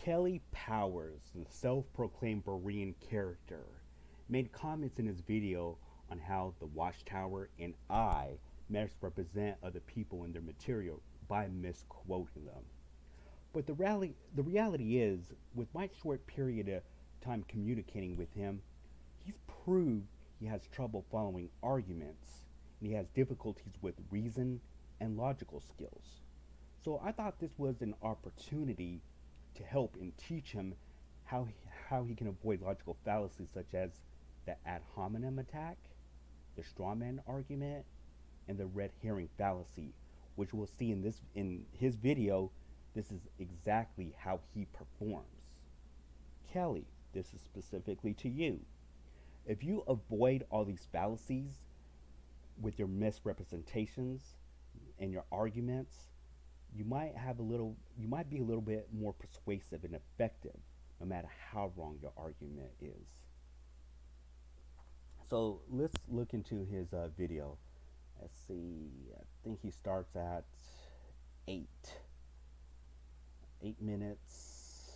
Kelly Powers, the self-proclaimed Berean character, made comments in his video on how the Watchtower and I misrepresent other people in their material by misquoting them. But the reality is, with my short period of time communicating with him, he's proved he has trouble following arguments and he has difficulties with reason and logical skills. So I thought this was an opportunity to help and teach him how he, how he can avoid logical fallacies such as the ad hominem attack, the straw man argument, and the red herring fallacy, which we'll see in his video. This is exactly how he performs. Kelly, this is specifically to you. If you avoid all these fallacies with your misrepresentations and your arguments, you might be a little bit more persuasive and effective no matter how wrong your argument is. So let's look into his video. Let's see. I think he starts at 8 minutes,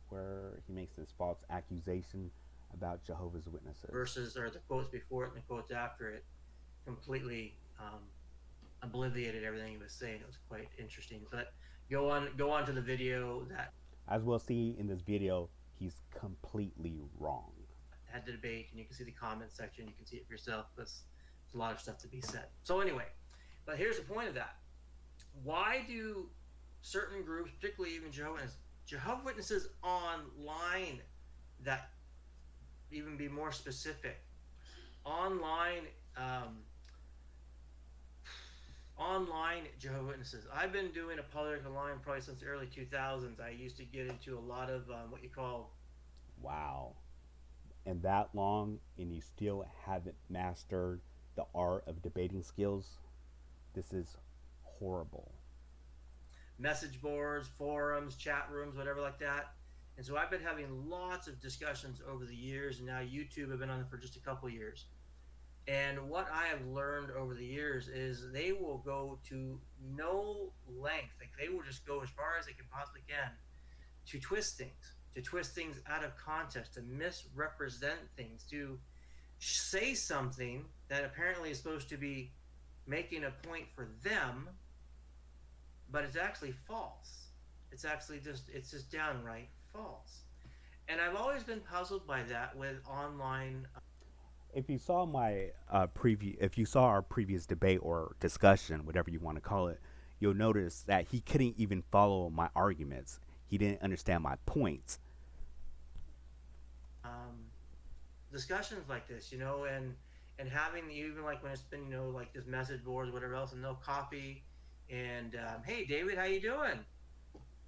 where he makes this false accusation about Jehovah's Witnesses. Verses, or the quotes before it and the quotes after it, completely obliviated everything he was saying. It was quite interesting. But go on to the video that, as we'll see in this video, he's completely wrong. Had the debate, and you can see the comment section. You can see it for yourself. There's a lot of stuff to be said. So anyway, but here's the point of that. Why do certain groups, particularly even Jehovah Witnesses online, that even be more specific, online Jehovah Witnesses. I've been doing apologetics online probably since the early 2000s. I used to get into a lot of what you call... Wow. And that long, and you still haven't mastered the art of debating skills? This is horrible. Message boards, forums, chat rooms, whatever like that. And so I've been having lots of discussions over the years, and now YouTube, I've been on it for just a couple of years. And what I have learned over the years is they will go to no length. Like, they will just go as far as they can possibly can to twist things out of context, to misrepresent things, to say something that apparently is supposed to be making a point for them, but it's actually false. It's just downright false. And I've always been puzzled by that with online. If you saw if you saw our previous debate or discussion, whatever you want to call it, you'll notice that he couldn't even follow my arguments. He didn't understand my points. Discussions like this, and having, even like when it's been, like this message boards, whatever else, and no copy, and hey, David, how you doing?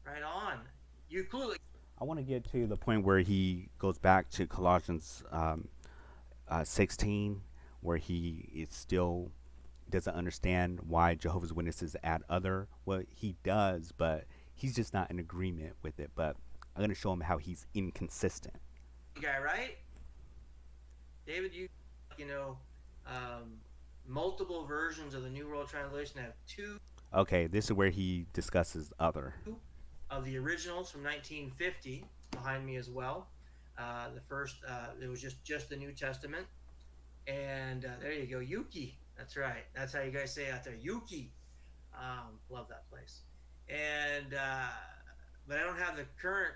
Right on. You clearly. I want to get to the point where he goes back to Colossians 16, where he still doesn't understand why Jehovah's Witnesses add other. Well, he does, but he's just not in agreement with it. But I'm going to show him how he's inconsistent. Guy, right? David, multiple versions of the New World Translation have two. Okay, this is where he discusses other. Of the originals from 1950 behind me as well. The first, it was just the New Testament. And there you go, Yuki. That's right. That's how you guys say it out there, Yuki. Love that place. And but I don't have the current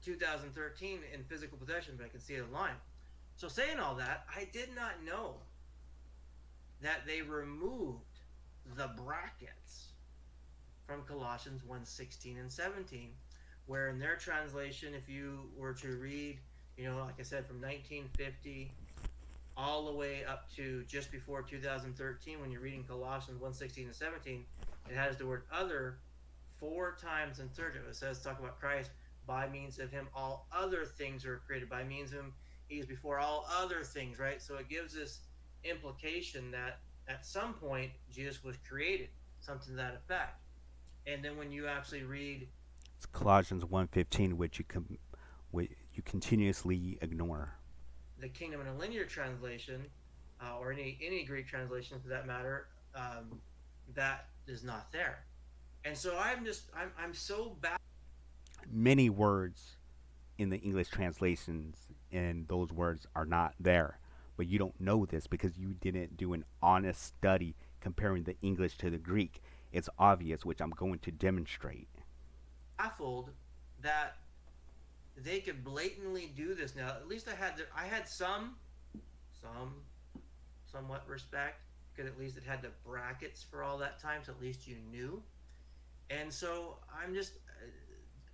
2013 in physical possession, but I can see it online. So saying all that, I did not know that they removed the brackets from Colossians 1:16 and 17, where in their translation, if you were to read, like I said, from 1950 all the way up to just before 2013, when you're reading Colossians 1:16 and 17, it has the word other 4 times inserted. It says, talk about Christ, by means of him all other things are created, by means of him he is before all other things, right? So it gives this implication that at some point Jesus was created, something to that effect. And then when you actually read, it's Colossians 1:15, which you continuously ignore. The Kingdom in a Linear translation, or any Greek translation for that matter, that is not there. And so I'm so bad. many words in the English translations, and those words are not there. But you don't know this because you didn't do an honest study comparing the English to the Greek. It's obvious, which I'm going to demonstrate. Baffled that they could blatantly do this. Now, at least I had some somewhat respect, because at least it had the brackets for all that time, so at least you knew. And so I'm just,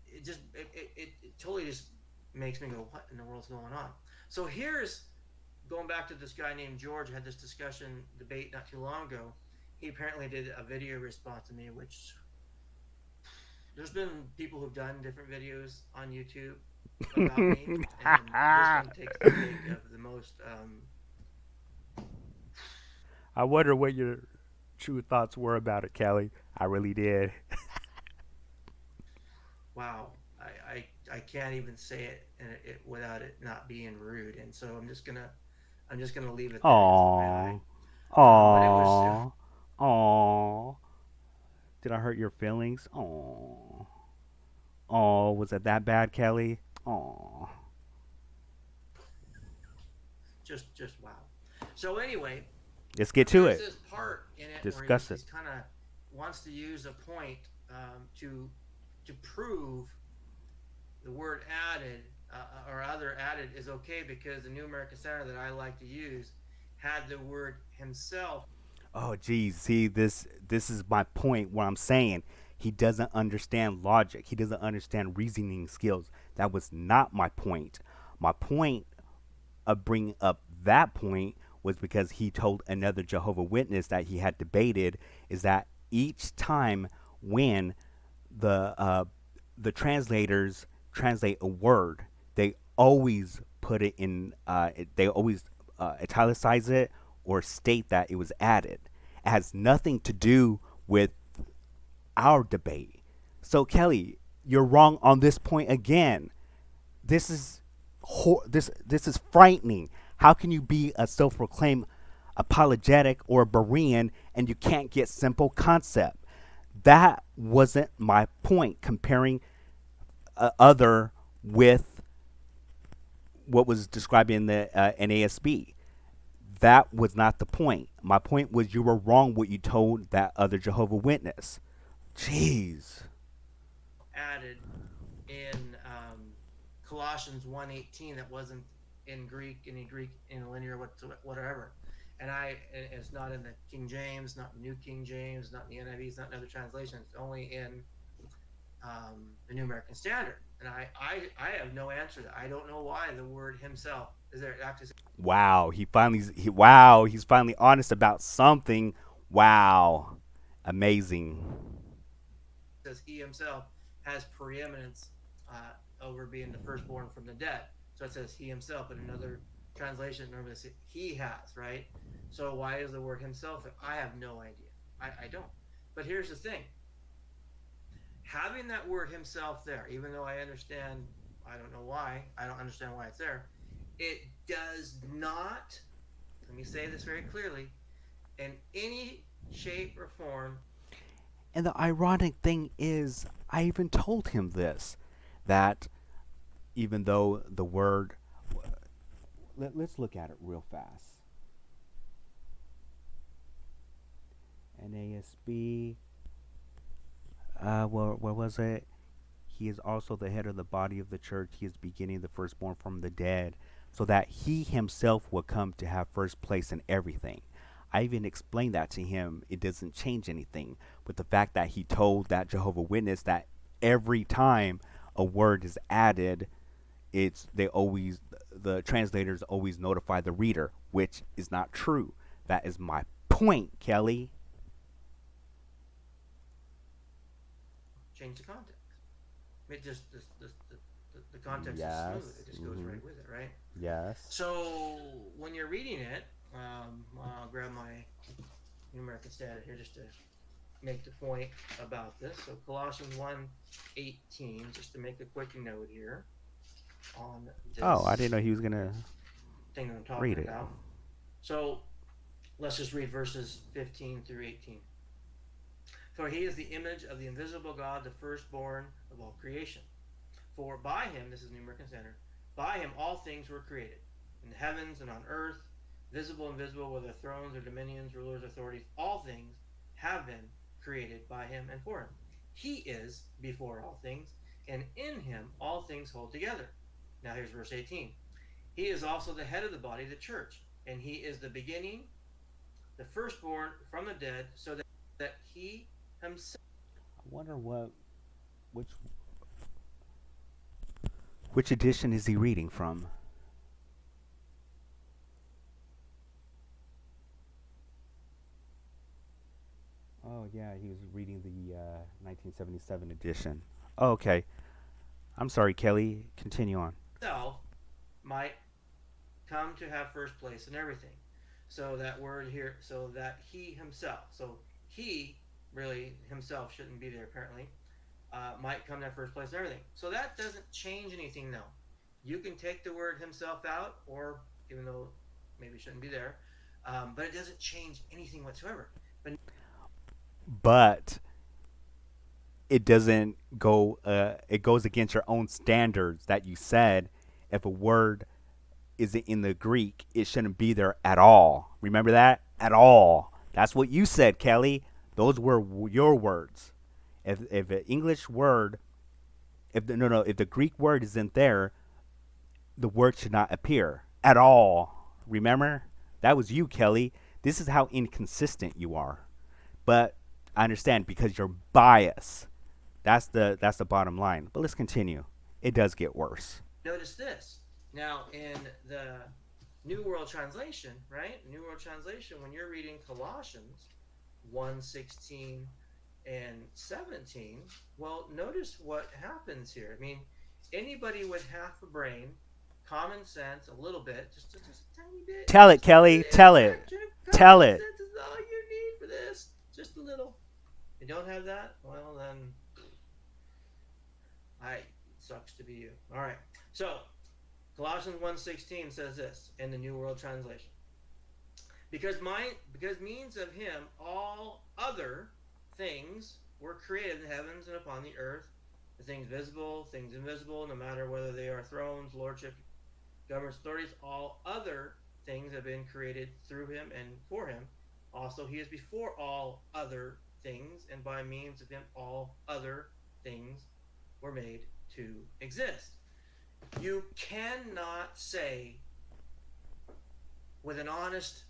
it totally just makes me go, what in the world's going on? So here's going back to this guy named George. I had this discussion debate not too long ago. He apparently did a video response to me, which there's been people who've done different videos on YouTube about me, and this one takes the cake of the most. I wonder what your true thoughts were about it, Kelly. I really did. Wow, I can't even say it without it not being rude, and so I'm just gonna leave it there. Aww. But it was Aww. Aww. Did I hurt your feelings? Aww. Aww. Was it that bad, Kelly? Aww. just wow. So anyway, Let's get to there's it. this part in it Discuss where it. he's kind of wants to use a point to prove the word added or other added is okay, because the New American Standard that I like to use had the word himself. Oh, geez. See, this is my point. What I'm saying, he doesn't understand logic. He doesn't understand reasoning skills. That was not my point. My point of bringing up that point was because he told another Jehovah Witness that he had debated is that each time when the translators translate a word, they always put it in. They always italicize it or state that it was added. It has nothing to do with our debate. So Kelly, you're wrong on this point again. This is this is frightening. How can you be a self-proclaimed apologetic or a Berean and you can't get simple concept? That wasn't my point. Comparing other with what was described in the NASB. That was not the point. My point was you were wrong what you told that other Jehovah Witness. Jeez. Added in Colossians 1:18 that wasn't in Greek, in linear whatever, and it's not in the King James, not New King James, not in the NIV, it's not in other translations. It's only in the New American Standard, and I have no answer to that. I don't know why the word himself is there. Actually, Wow, wow, he's finally honest about something. Wow. Amazing. says he himself has preeminence over being the firstborn from the dead. So it says he himself, but another translation normally says he has, right? So why is the word himself there? I have no idea. I don't. But here's the thing. Having that word himself there, even though I understand, I don't know why, I don't understand why it's there, it does not, let me say this very clearly, in any shape or form. And the ironic thing is, I even told him this, that even though the word, let's look at it real fast. NASB, where was it? He is also the head of the body of the church. He is beginning the firstborn from the dead, so that he himself will come to have first place in everything. I even explained that to him. It doesn't change anything. But the fact that he told that Jehovah Witness that every time a word is added, the translators always notify the reader, which is not true. That is my point, Kelly. Change the context. It just the context Yes. is smooth. It just goes right with it, right? Yes. So when you're reading it, I'll grab my New American Standard here just to make the point about this. So Colossians 1:18, just to make a quick note here on this. Oh, I didn't know he was gonna thing that I'm talking read it. about. So let's just read verses 15 through 18. For he is the image of the invisible God, the firstborn of all creation. For by him, this is New American Standard, by him all things were created, in the heavens and on earth, visible and invisible, whether thrones or dominions, rulers, authorities, all things have been created by him and for him. He is before all things, and in him all things hold together. Now here's verse 18. He is also the head of the body, the church, and he is the beginning, the firstborn from the dead, so that he himself. I wonder which edition is he reading from? Oh yeah, he was reading the 1977 edition. Oh, okay. I'm sorry, Kelly. Continue on. Might come to have first place in everything. So that word here, so that he himself, so he really himself shouldn't be there apparently, might come to have first place in everything. So that doesn't change anything though. You can take the word himself out, or even though maybe it shouldn't be there, but it doesn't change anything whatsoever. But it doesn't go. It goes against your own standards that you said. If a word isn't in the Greek, it shouldn't be there at all. Remember that? At all. That's what you said, Kelly. Those were your words. If an English word, if the Greek word isn't there, the word should not appear at all. Remember? That was you, Kelly. This is how inconsistent you are. But I understand because you're biased. That's the bottom line. But let's continue. It does get worse. Notice this. Now in the New World Translation, right? New World Translation, when you're reading Colossians 1:16 and 17, well, notice what happens here. I mean, anybody with half a brain, common sense, a little bit, just a tiny bit. Tell it, Kelly. Tell it. Tell it. Sense is all you need for this. Just a little. If you don't have that, well then, it sucks to be you. All right. So Colossians 1:16 says this in the New World Translation. Because means of him all other things were created in the heavens and upon the earth, the things visible, things invisible, no matter whether they are thrones, lordship, governments, authorities, all other things have been created through him and for him. Also, he is before all other things, and by means of him all other things were made to exist. You cannot say with an honest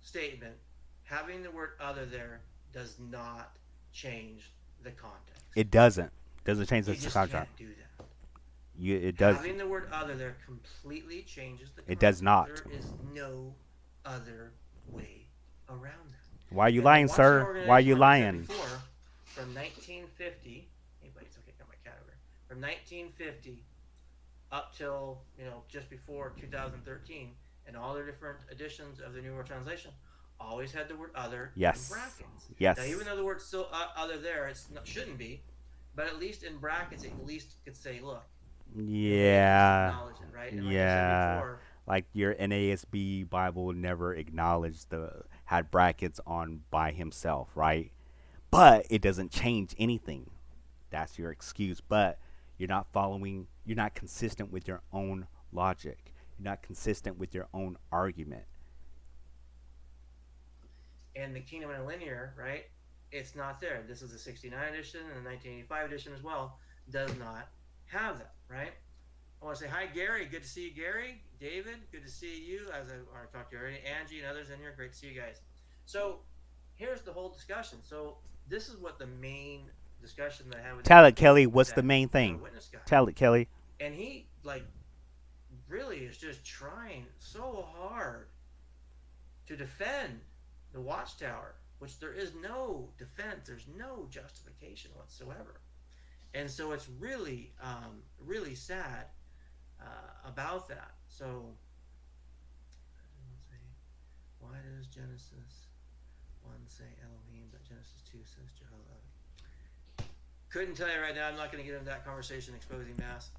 statement, having the word other there does not change the context. It doesn't. Doesn't change the You just contract. can't do that. It does. Having the word other there completely changes the context. It does not. There is no other way around that. Why are you lying, sir? Why are you lying? Before, from 1950, it's okay, got my cat over here. From 1950 up till just before 2013, and all the different editions of the New World Translation always had the word other in brackets. Yes. Now, even though the word's still other there, shouldn't be, but at least in brackets, at least could say, look. Yeah. Acknowledge it, right? And Yeah. before, like your NASB Bible never acknowledged had brackets on by himself, right? But it doesn't change anything. That's your excuse. But you're not consistent with your own logic. You're not consistent with your own argument. And the Kingdom Interlinear, right? It's not there. This is the 69 edition and the 1985 edition as well. Does not have that, right? I want to say hi, Gary. Good to see you, Gary. David, good to see you. As I already talked to you already. Angie and others in here. Great to see you guys. So here's the whole discussion. So this is what the main discussion that I had with. Tell it, Kelly. What's the main thing? Tell it, Kelly. And he really is just trying so hard to defend the Watchtower, which there is no defense, there's no justification whatsoever. And so it's really, really sad about that. So, why does Genesis 1 say Elohim, but Genesis 2 says Jehovah? Couldn't tell you right now. I'm not going to get into that conversation exposing mass.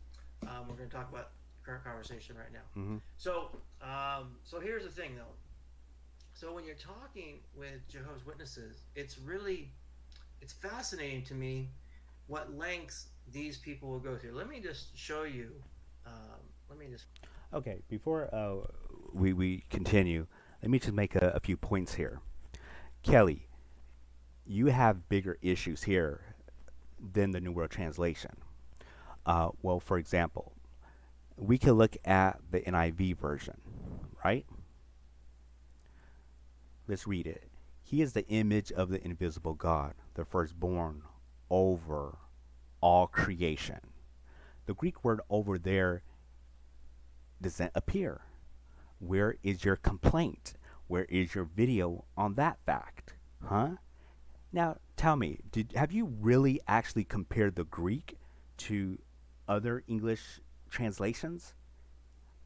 We're going to talk about the current conversation right now. Mm-hmm. So here's the thing, though. So when you're talking with Jehovah's Witnesses, it's fascinating to me what lengths these people will go through. Let me just show you. Let me just. Okay, before we continue, let me just make a few points here. Kelly, you have bigger issues here than the New World Translation. Well, for example, we can look at the NIV version, right? Let's read it. He is the image of the invisible God, the firstborn over all creation. The Greek word over there doesn't appear. Where is your complaint? Where is your video on that fact? Huh? Now, tell me, have you really actually compared the Greek to other English translations?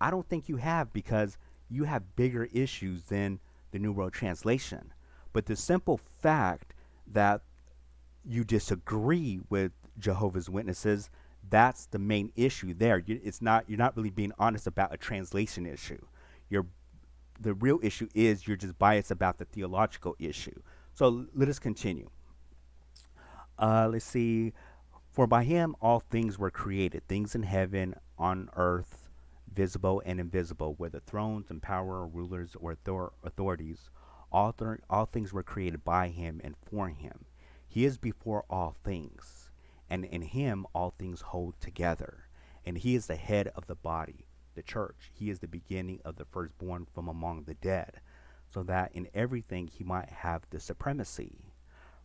I don't think you have, because you have bigger issues than the New World Translation. But the simple fact that you disagree with Jehovah's Witnesses, that's the main issue there. You're not really being honest about a translation issue. You're The real issue is you're just biased about the theological issue. So let us continue. Let's see. For by him all things were created, things in heaven, on earth, visible and invisible, whether thrones and power or rulers or authorities. All things were created by him and for him. He is before all things, and in him all things hold together. And he is the head of the body, the church. He is the beginning of the firstborn from among the dead, so that in everything he might have the supremacy.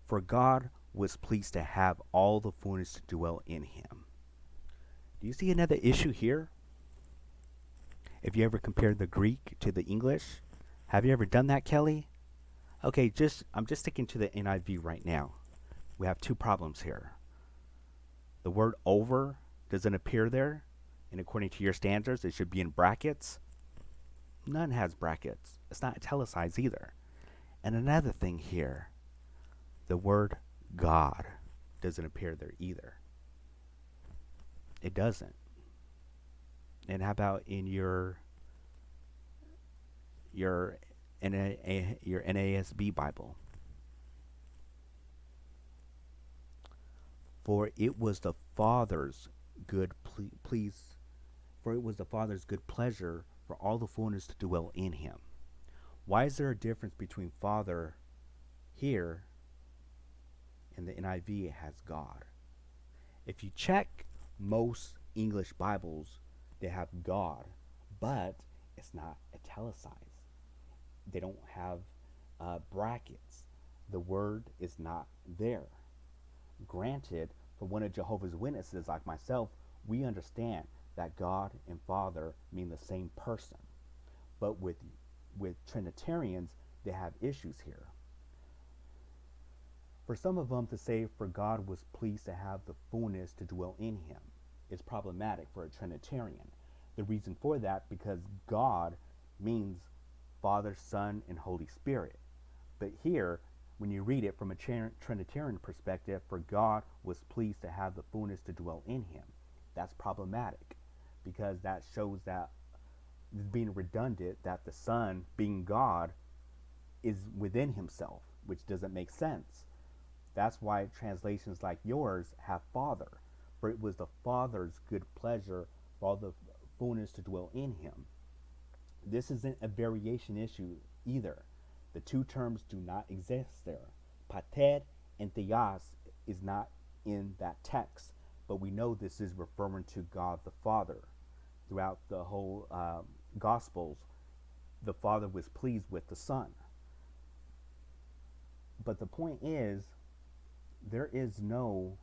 For God was pleased to have all the fullness to dwell in him. Do you see another issue here? If you ever compared the Greek to the English, have you ever done that, Kelly? Okay, I'm just sticking to the NIV right now. We have two problems here. The word over doesn't appear there, and according to your standards, it should be in brackets. None has brackets. It's not italicized either. And another thing here, the word God doesn't appear there either. It doesn't. And how about in your NASB Bible? For it was the Father's good for it was the Father's good pleasure for all the fullness to dwell in him. Why is there a difference between Father here and the NIV? It has God. If you check most English Bibles, they have God, but it's not italicized. They don't have brackets. The word is not there. Granted, for one of Jehovah's Witnesses like myself, we understand that God and Father mean the same person. But with Trinitarians, they have issues here. For some of them to say, for God was pleased to have the fullness to dwell in him, is problematic for a Trinitarian. The reason for that, because God means Father, Son, and Holy Spirit. But here, when you read it from a Trinitarian perspective, for God was pleased to have the fullness to dwell in him, that's problematic, because that shows that it's being redundant, that the Son, being God, is within himself, which doesn't make sense. That's why translations like yours have Father, for it was the Father's good pleasure for all the fullness to dwell in him. This isn't a variation issue either. The two terms do not exist there. Pater and theos is not in that text, but we know this is referring to God the Father. Throughout the whole Gospels, the Father was pleased with the Son. But the point is, there's no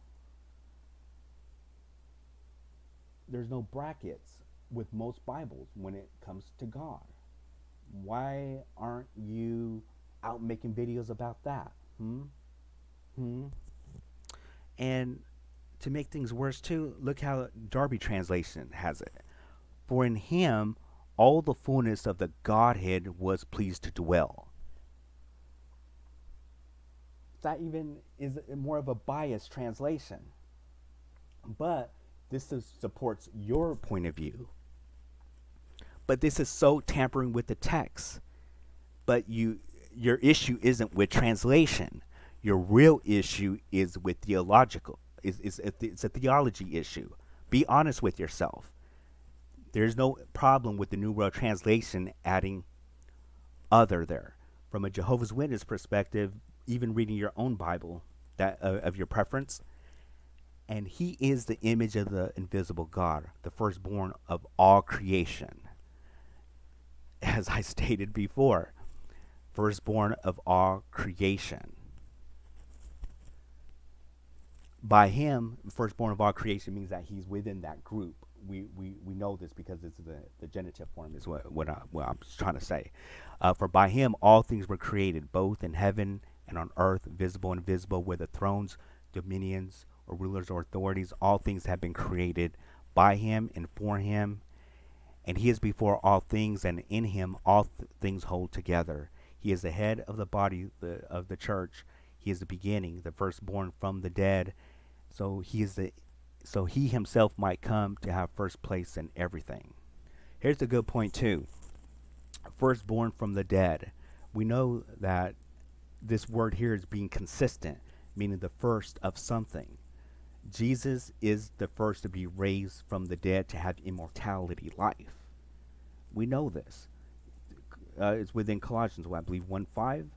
brackets with most Bibles when it comes to God. Why aren't you out making videos about that? And to make things worse too, look how Darby translation has it. For in him all the fullness of the Godhead was pleased to dwell. That even is more of a biased translation. But this supports your point of view. But this is so tampering with the text. But your issue isn't with translation. Your real issue is with it's a theology issue. Be honest with yourself. There's no problem with the New World Translation adding other there. From a Jehovah's Witness perspective, even reading your own Bible that of your preference, and he is the image of the invisible God, the firstborn of all creation. As I stated before, firstborn of all creation. By him, firstborn of all creation means that he's within that group. We know this because it's the genitive form is what I'm trying to say. For by him all things were created, both in heaven and on earth, visible and invisible, whether thrones, dominions, or rulers or authorities. All things have been created by him and for him. And he is before all things, and in him all things hold together. He is the head of the body of the church. He is the beginning, the firstborn from the dead. So he himself might come to have first place in everything. Here's a good point too. Firstborn from the dead. We know that this word here is being consistent, meaning the first of something. Jesus is the first to be raised from the dead to have immortality, life. We know this. It's within Colossians, I believe 1:5.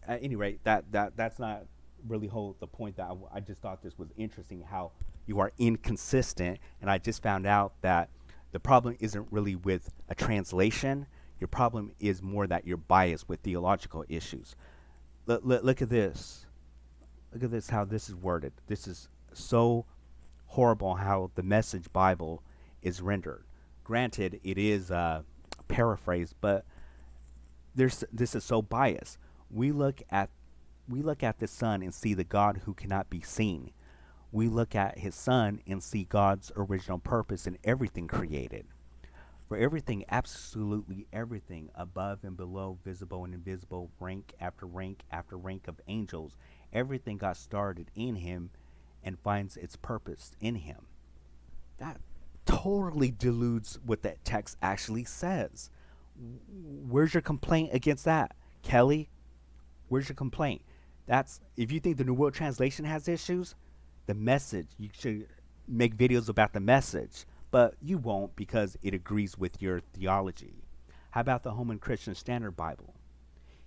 At any rate, that's not really the point. That I just thought this was interesting, how you are inconsistent, and I just found out that the problem isn't really with a translation. Your problem is more that you're biased with theological issues. Look at this. Look at this, how this is worded. This is so horrible how the Message Bible is rendered. Granted, it is paraphrased, but this is so biased. We look at the Son and see the God who cannot be seen. We look at his Son and see God's original purpose in everything created. For everything, absolutely everything, above and below, visible and invisible, rank after rank after rank of angels, everything got started in him and finds its purpose in him. That totally deludes what that text actually says. Where's your complaint against that, Kelly? Where's your complaint? That's, if you think the New World Translation has issues, the Message, you should make videos about the Message, but you won't because it agrees with your theology. How about the Holman Christian Standard Bible?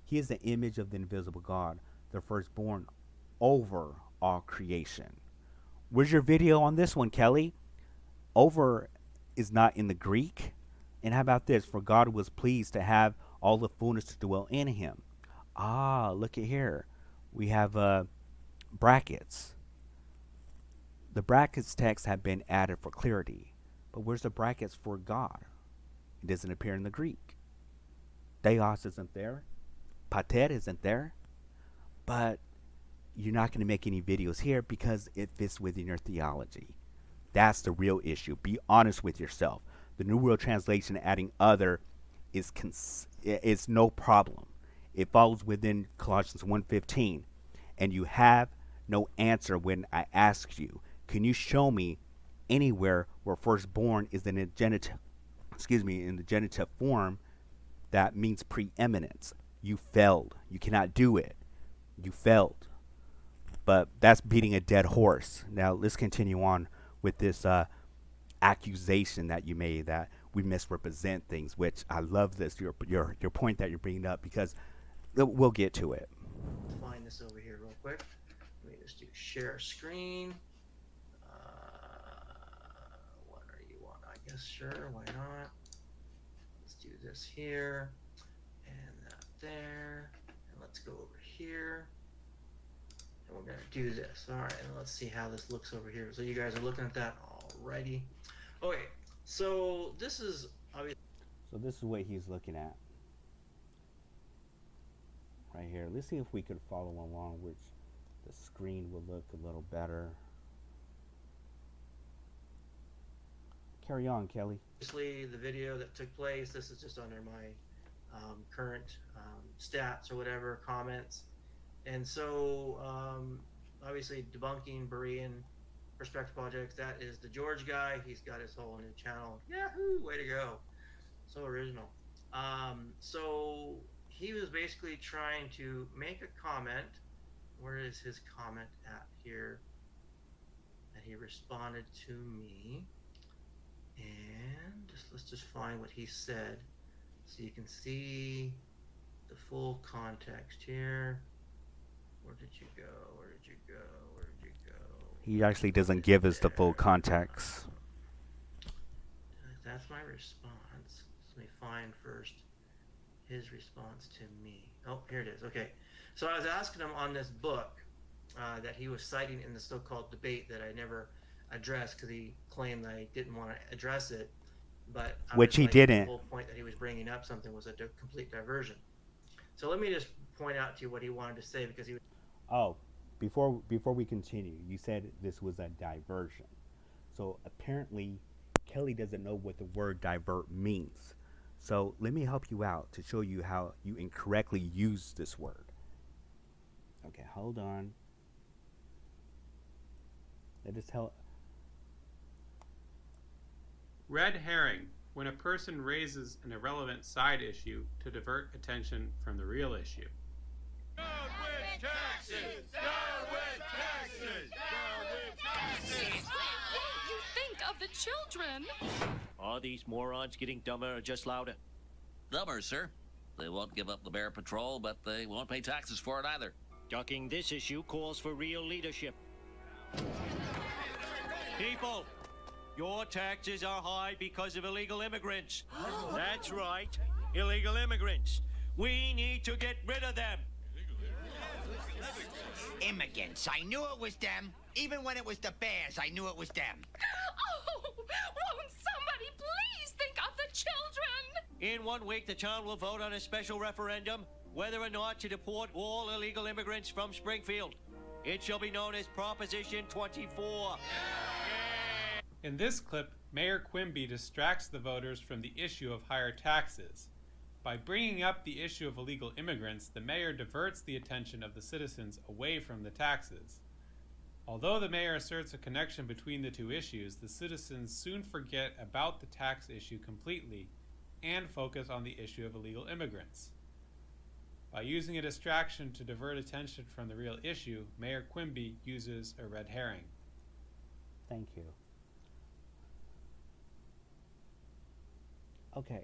He is the image of the invisible God, the firstborn over all creation. Where's your video on this one, Kelly? Over is not in the Greek. And how about this? For God was pleased to have all the fullness to dwell in him. Ah, look at here. We have brackets. The brackets text have been added for clarity. But where's the brackets for God? It doesn't appear in the Greek. Theos isn't there. Pater isn't there. But you're not going to make any videos here because it fits within your theology. That's the real issue. Be honest with yourself. The New World Translation adding other is no problem. It follows within Colossians 1:15. And you have no answer when I ask you, can you show me anywhere where firstborn is in the genitive, in the genitive form that means preeminence? You failed. You cannot do it. You failed. But that's beating a dead horse. Now let's continue on with this accusation that you made that we misrepresent things, which I love this, your point that you're bringing up, because we'll get to it. Find this over here real quick. Let me just do share screen. What are you on? I guess sure, why not? Let's do this here and that there, and let's go over here. And we're gonna do this. All right, and let's see how this looks over here. So you guys are looking at that alrighty. Okay, so this is obviously. So this is what he's looking at right here. Let's see if we could follow along, which the screen will look a little better. Carry on, Kelly. Obviously, the video that took place, this is just under my current stats or whatever, comments. And so, obviously, debunking Berean perspective projects, that is the George guy. He's got his whole new channel. Yahoo! Way to go. So original. So he was basically trying to make a comment where is his comment at here that he responded to me? And let's just find what he said so you can see the full context here. Where did you go? Where did you go? Where did you go? He actually doesn't give us the full context. That's my response. Let me find first his response to me. Oh, here it is. Okay. So I was asking him on this book that he was citing in the so-called debate that I never addressed because he claimed that I didn't want to address it. But Which he didn't. The whole point that he was bringing up something was a complete diversion. So let me just point out to you what he wanted to say because he. Oh, before we continue, you said this was a diversion. So apparently, Kelly doesn't know what the word divert means. So let me help you out to show you how you incorrectly use this word. Okay, hold on. Let us help. Red herring, when a person raises an irrelevant side issue to divert attention from the real issue. Down with taxes! Down with taxes! Down with taxes! You think of the children. Are these morons getting dumber or just louder? Dumber, sir. They won't give up the bear patrol, but they won't pay taxes for it either. Ducking this issue calls for real leadership. People, your taxes are high because of illegal immigrants. That's right, illegal immigrants. We need to get rid of them. Immigrants. I knew it was them. Even when it was the bears, I knew it was them. Oh, won't somebody please think of the children? In 1 week, the town will vote on a special referendum whether or not to deport all illegal immigrants from Springfield. It shall be known as Proposition 24. In this clip, Mayor Quimby distracts the voters from the issue of higher taxes. By bringing up the issue of illegal immigrants, the mayor diverts the attention of the citizens away from the taxes. Although the mayor asserts a connection between the two issues, the citizens soon forget about the tax issue completely and focus on the issue of illegal immigrants. By using a distraction to divert attention from the real issue, Mayor Quimby uses a red herring. Thank you. Okay.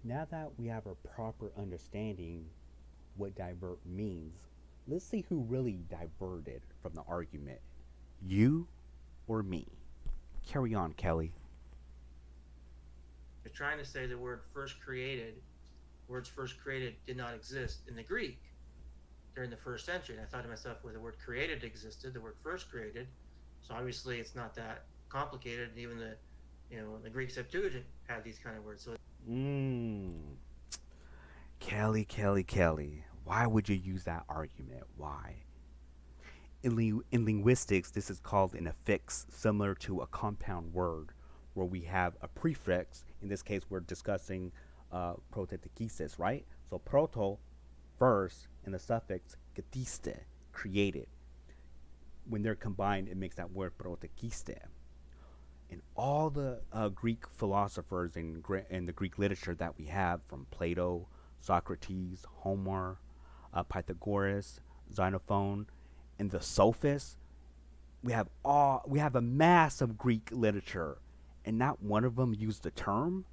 Now that we have a proper understanding what divert means, let's see who really diverted from the argument. You or me? Carry on, Kelly. They're trying to say the word first created, words first created did not exist in the Greek during the first century. And I thought to myself, well, the word created existed, the word first created. So obviously it's not that complicated. And even the Greek Septuagint had these kind of words. So Kelly. Why would you use that argument? Why? In linguistics, this is called an affix, similar to a compound word, where we have a prefix. In this case, we're discussing protothekesis, right? So proto, first, and the suffix getiste, created. When they're combined, it makes that word protothekiste. And all the Greek philosophers in the Greek literature that we have, from Plato, Socrates, Homer, Pythagoras, Xenophon, and the sophists, we have a mass of Greek literature, and not one of them used the term.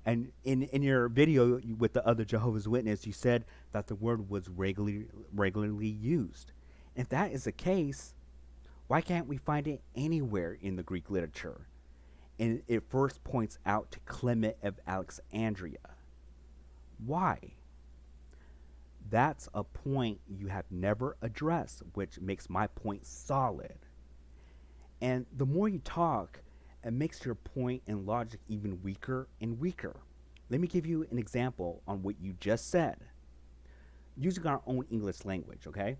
And in your video with the other Jehovah's Witness, you said that the word was regularly used. If that is the case, why can't we find it anywhere in the Greek literature? And it first points out to Clement of Alexandria. Why? That's a point you have never addressed, which makes my point solid. And the more you talk, it makes your point and logic even weaker and weaker. Let me give you an example on what you just said, using our own English language, okay?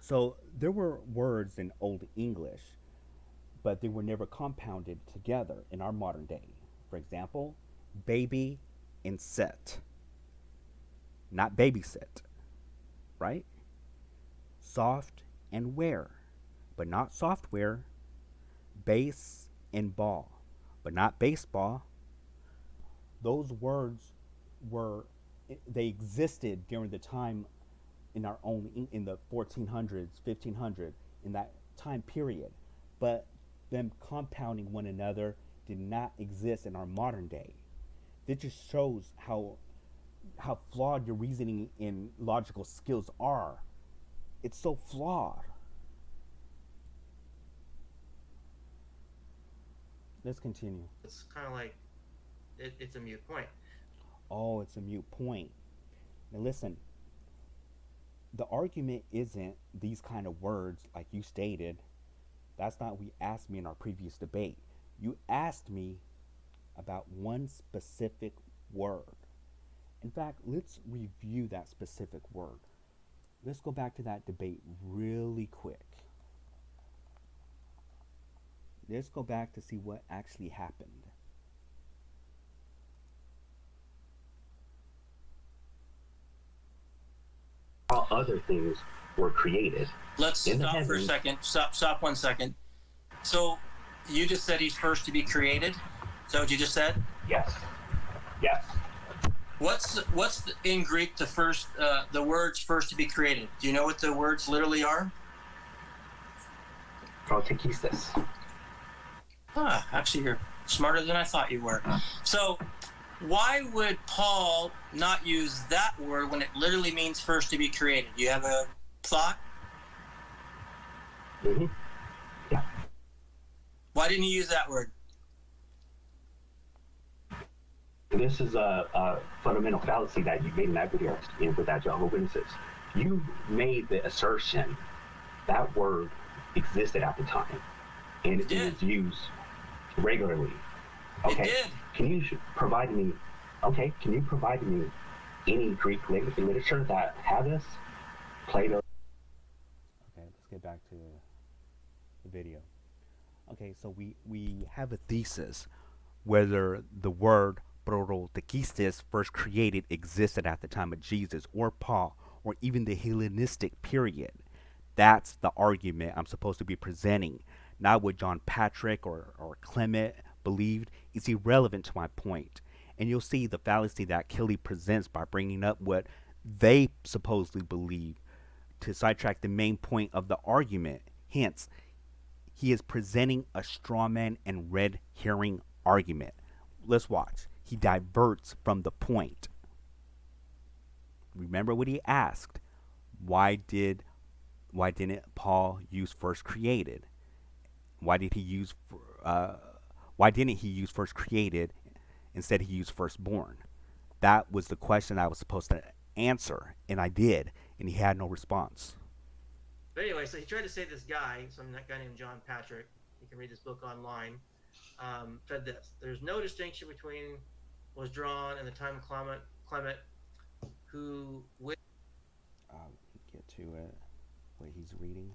So there were words in Old English, but they were never compounded together in our modern day. For example, baby and sit. Not babysit, right? Soft and wear, but not software. Base and ball, but not baseball. Those words they existed during the time in our own in the 1400s, 1500s, in that time period, but them compounding one another did not exist in our modern day. This just shows how flawed your reasoning and logical skills are. It's so flawed. Let's continue. It's kind of like it's a moot point. Oh, it's a moot point. Now listen, the argument isn't these kind of words like you stated. That's not what you asked me in our previous debate. You asked me about one specific word. In fact, let's review that specific word. Let's go back to that debate really quick. Let's go back to see what actually happened. All other things were created. Let's stop for a second. Stop 1 second. So you just said he's first to be created? Is that what you just said? Yes. Yes. What's in Greek the first the words first to be created? Do you know what the words literally are? PHOTIUS. Ah, actually you're smarter than I thought you were. So why would Paul not use that word when it literally means first to be created? Do you have a thought? Mm-hmm. Yeah. Why didn't he use that word? This is a fundamental fallacy that you made in that video with that Jehovah Witnesses. You made the assertion that word existed at the time, and it was used regularly. Okay. It did. Can you provide me? Okay. Can you provide me any Greek literature that had this? Plato. Okay, let's get back to the video. Okay, so we have a thesis whether the word PHOTIUS first created existed at the time of Jesus or Paul or even the Hellenistic period. That's the argument I'm supposed to be presenting, not what John Patrick or Clement believed. It's irrelevant to my point. And you'll see the fallacy that Kelly presents by bringing up what they supposedly believe to sidetrack the main point of the argument. Hence, he is presenting a strawman and red herring argument. Let's watch. He diverts from the point. Remember what he asked. Why didn't Paul use first created? Why didn't he use first created? Instead he used firstborn. That was the question I was supposed to answer, and I did, and he had no response. But anyway, so he tried to say this guy, that guy named John Patrick, you can read this book online, said this: there's no distinction between was drawn in the time of Clement who get to it, what he's reading.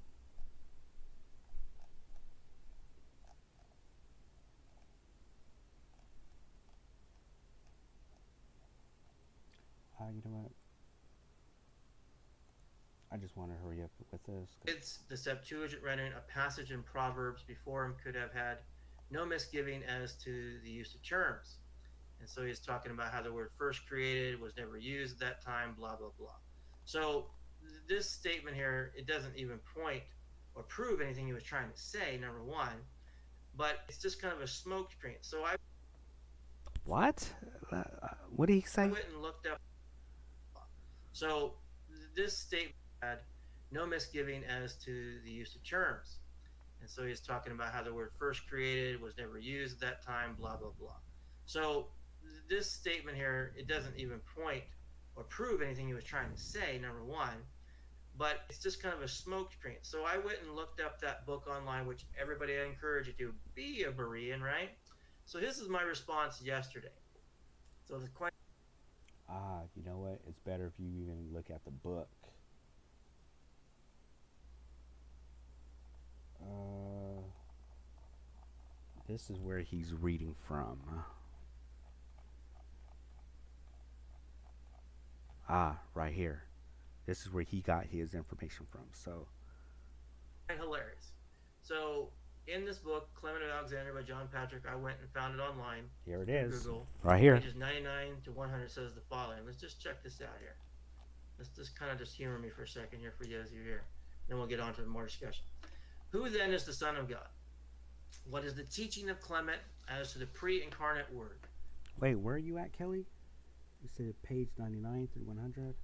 You know what? I just want to hurry up with this. It's the Septuagint rendering a passage in Proverbs before him could have had no misgiving as to the use of terms. And so he's talking about how the word first created was never used at that time, blah, blah, blah. So this statement here, it doesn't even point or prove anything he was trying to say, number one, but it's just kind of a smoke screen. So What? What did he say? I went and looked up. So this statement had no misgiving as to the use of terms. And so he's talking about how the word first created was never used at that time, blah, blah, blah. So this statement here, it doesn't even point or prove anything he was trying to say, number one, but it's just kind of a smoke screen. So I went and looked up that book online, which everybody, I encourage you to be a Berean, right? So this is my response yesterday. So the question. You know what? It's better if you even look at the book. This is where he's reading from. Right here. This is where he got his information from. So hilarious. So in this book, Clement of Alexandria by John Patrick, I went and found it online. Here it is. Google. Right here. Pages 99 to 100 says the following. Let's just check this out here. Let's just kind of just humor me for a second here for you as you're here. Then we'll get on to more discussion. Who then is the Son of God? What is the teaching of Clement as to the pre-incarnate Word? Wait, where are you at, Kelly? You said page 99 through 100.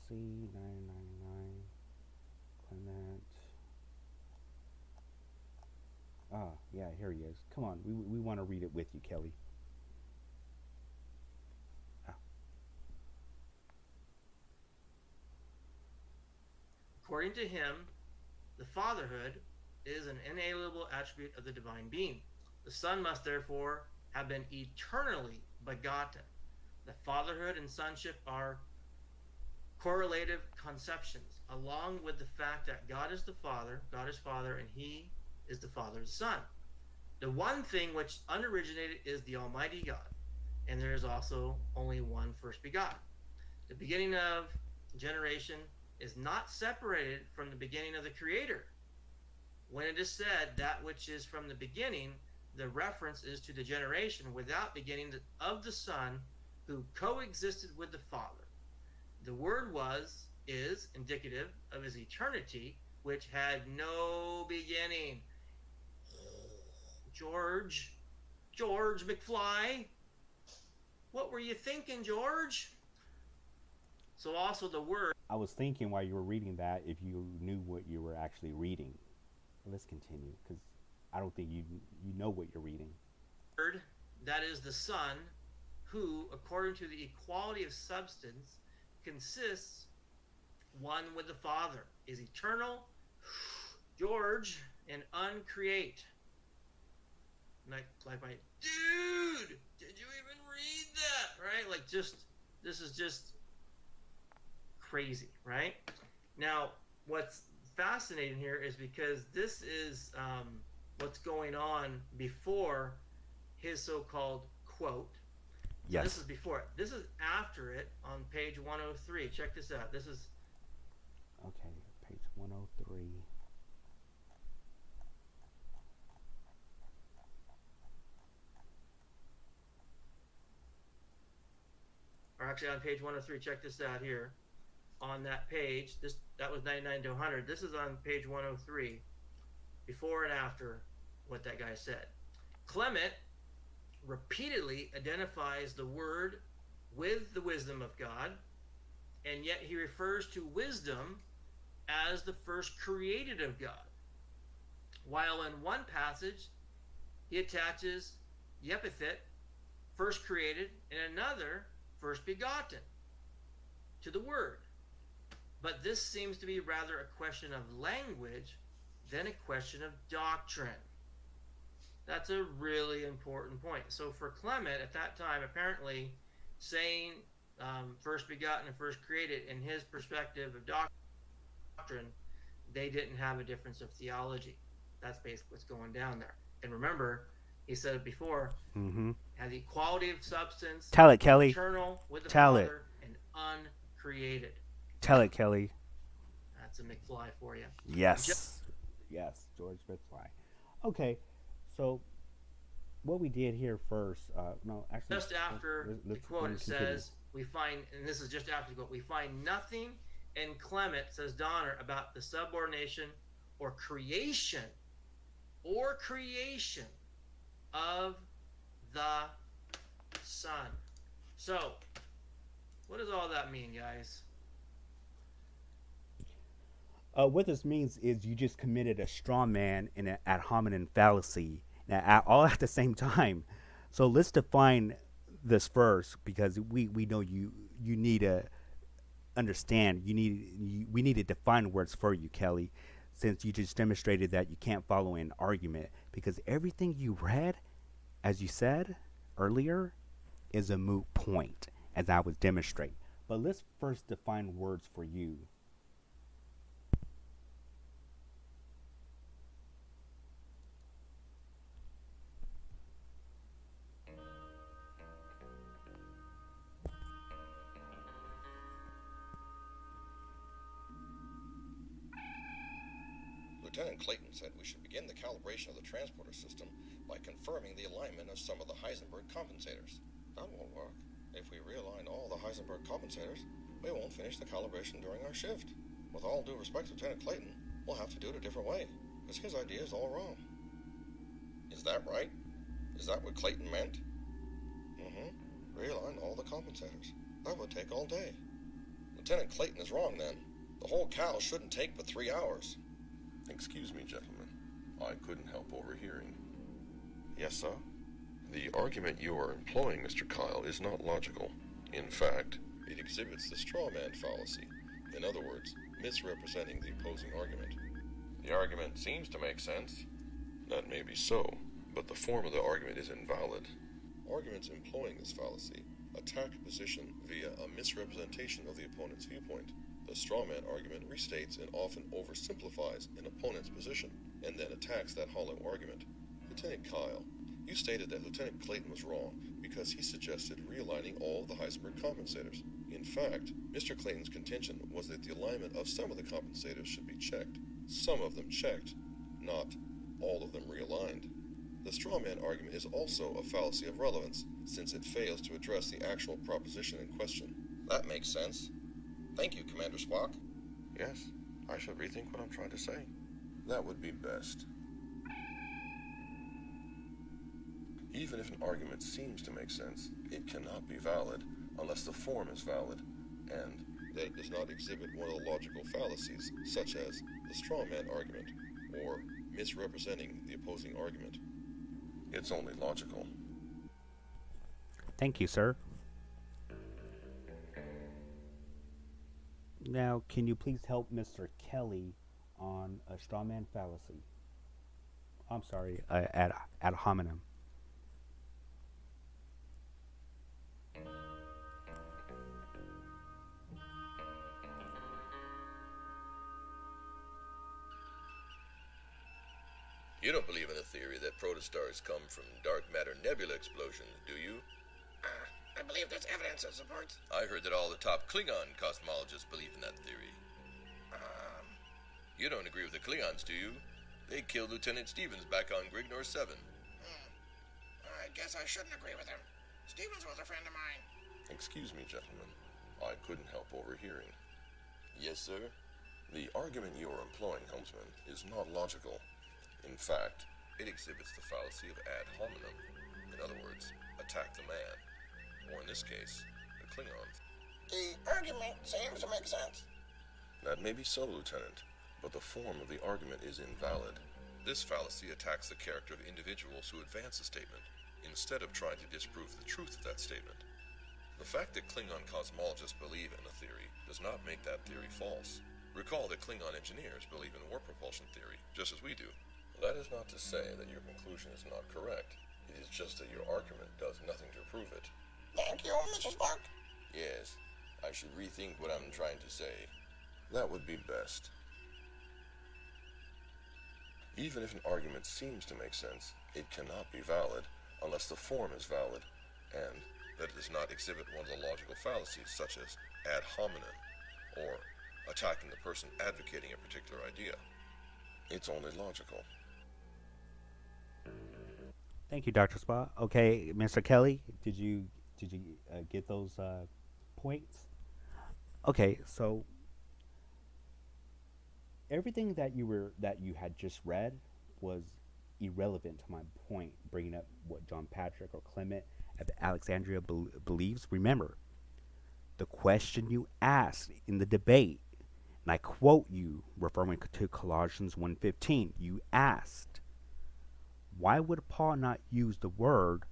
C 999. Clement. Ah, yeah, here he is. Come on, we want to read it with you, Kelly. According to him, the fatherhood is an inalienable attribute of the divine being. The Son must therefore have been eternally begotten. The fatherhood and sonship are correlative conceptions, along with the fact that God is the Father, and he is the Father's Son. The one thing which unoriginated is the Almighty God, and there is also only one first begotten. The beginning of generation is not separated from the beginning of the Creator. When it is said that which is from the beginning, the reference is to the generation without beginning of the Son who coexisted with the Father. The Word is indicative of his eternity, which had no beginning. George McFly, what were you thinking, George? So also the Word. I was thinking while you were reading that if you knew what you were actually reading. Let's continue, because I don't think you know what you're reading. Word, that is the Son, who, according to the equality of substance, consists one with the Father, is eternal, George, and uncreate. Like my dude, did you even read that? Right? Like, this is just crazy, right? Now, what's fascinating here is because this is what's going on before his so-called quote. Yes. So this is before it. This is after it on page 103. Check this out. This is okay, page 103. or actually on page 103. Check this out here. On that page, that was 99 to 100. This is on page 103, before and after what that guy said. Clement repeatedly identifies the Word with the wisdom of God, and yet he refers to wisdom as the first created of God. While in one passage, he attaches the epithet first created, and another first begotten to the Word. But this seems to be rather a question of language than a question of doctrine. That's a really important point. So for Clement at that time, apparently saying first begotten and first created, in his perspective of doctrine, they didn't have a difference of theology. That's basically what's going down there. And remember, he said it before, had the equality of substance, Tell it, Kelly. eternal with the Tell Father, and uncreated. Tell it, Kelly. That's a McFly for you. Yes. Yes, George McFly. Okay, so what we did here first, no, actually, just after the quote, it says, we find, and this is just after the quote, we find nothing in Clement, says Donner, about the subordination or creation of the Son. So, what does all that mean, guys? What this means is you just committed a straw man and an ad hominem fallacy, all at the same time. So let's define this first, because we know you need to understand. We need to define words for you, Kelly, since you just demonstrated that you can't follow an argument, because everything you read, as you said earlier, is a moot point, as I was demonstrating. But let's first define words for you. Lieutenant Clayton said we should begin the calibration of the transporter system by confirming the alignment of some of the Heisenberg compensators. That won't work. If we realign all the Heisenberg compensators, we won't finish the calibration during our shift. With all due respect to Lieutenant Clayton, we'll have to do it a different way, because his idea is all wrong. Is that right? Is that what Clayton meant? Realign all the compensators. That would take all day. Lieutenant Clayton is wrong then. The whole cal shouldn't take but 3 hours. Excuse me, gentlemen. I couldn't help overhearing. Yes, sir? The argument you are employing, Mr. Kyle, is not logical. In fact, it exhibits the straw man fallacy. In other words, misrepresenting the opposing argument. The argument seems to make sense. That may be so, but the form of the argument is invalid. Arguments employing this fallacy attack a position via a misrepresentation of the opponent's viewpoint. The straw man argument restates and often oversimplifies an opponent's position, and then attacks that hollow argument. Lieutenant Kyle, you stated that Lieutenant Clayton was wrong because he suggested realigning all of the Heisenberg compensators. In fact, Mr. Clayton's contention was that the alignment of some of the compensators should be checked. Some of them checked, not all of them realigned. The straw man argument is also a fallacy of relevance, since it fails to address the actual proposition in question. That makes sense. Thank you, Commander Spock. Yes, I shall rethink what I'm trying to say. That would be best. Even if an argument seems to make sense, it cannot be valid unless the form is valid, and that it does not exhibit one of the logical fallacies, such as the straw man argument, or misrepresenting the opposing argument. It's only logical. Thank you, sir. Now, can you please help Mr. Kelly on a straw man fallacy? I'm sorry, ad hominem. You don't believe in the theory that protostars come from dark matter nebula explosions, do you? I believe there's evidence that supports. I heard that all the top Klingon cosmologists believe in that theory. You don't agree with the Klingons, do you? They killed Lieutenant Stevens back on Grignor 7. I guess I shouldn't agree with him. Stevens was a friend of mine. Excuse me, gentlemen. I couldn't help overhearing. Yes, sir? The argument you are employing, helmsman, is not logical. In fact, it exhibits the fallacy of ad hominem. In other words, attack the man. Or in this case, the Klingon. The argument seems to make sense. That may be so, Lieutenant, but the form of the argument is invalid. This fallacy attacks the character of individuals who advance a statement, instead of trying to disprove the truth of that statement. The fact that Klingon cosmologists believe in a theory does not make that theory false. Recall that Klingon engineers believe in warp propulsion theory, just as we do. That is not to say that your conclusion is not correct. It is just that your argument does nothing to prove it. Thank you, Mr. Spock. Yes, I should rethink what I'm trying to say. That would be best. Even if an argument seems to make sense, it cannot be valid unless the form is valid, and that it does not exhibit one of the logical fallacies, such as ad hominem, or attacking the person advocating a particular idea. It's only logical. Thank you, Dr. Spa. Okay, Mr. Kelly, did you get those points? Okay, so everything that you had just read was irrelevant to my point, bringing up what John Patrick or Clement at Alexandria believes. Remember, the question you asked in the debate, and I quote you, referring to Colossians 1:15, you asked, why would Paul not use the word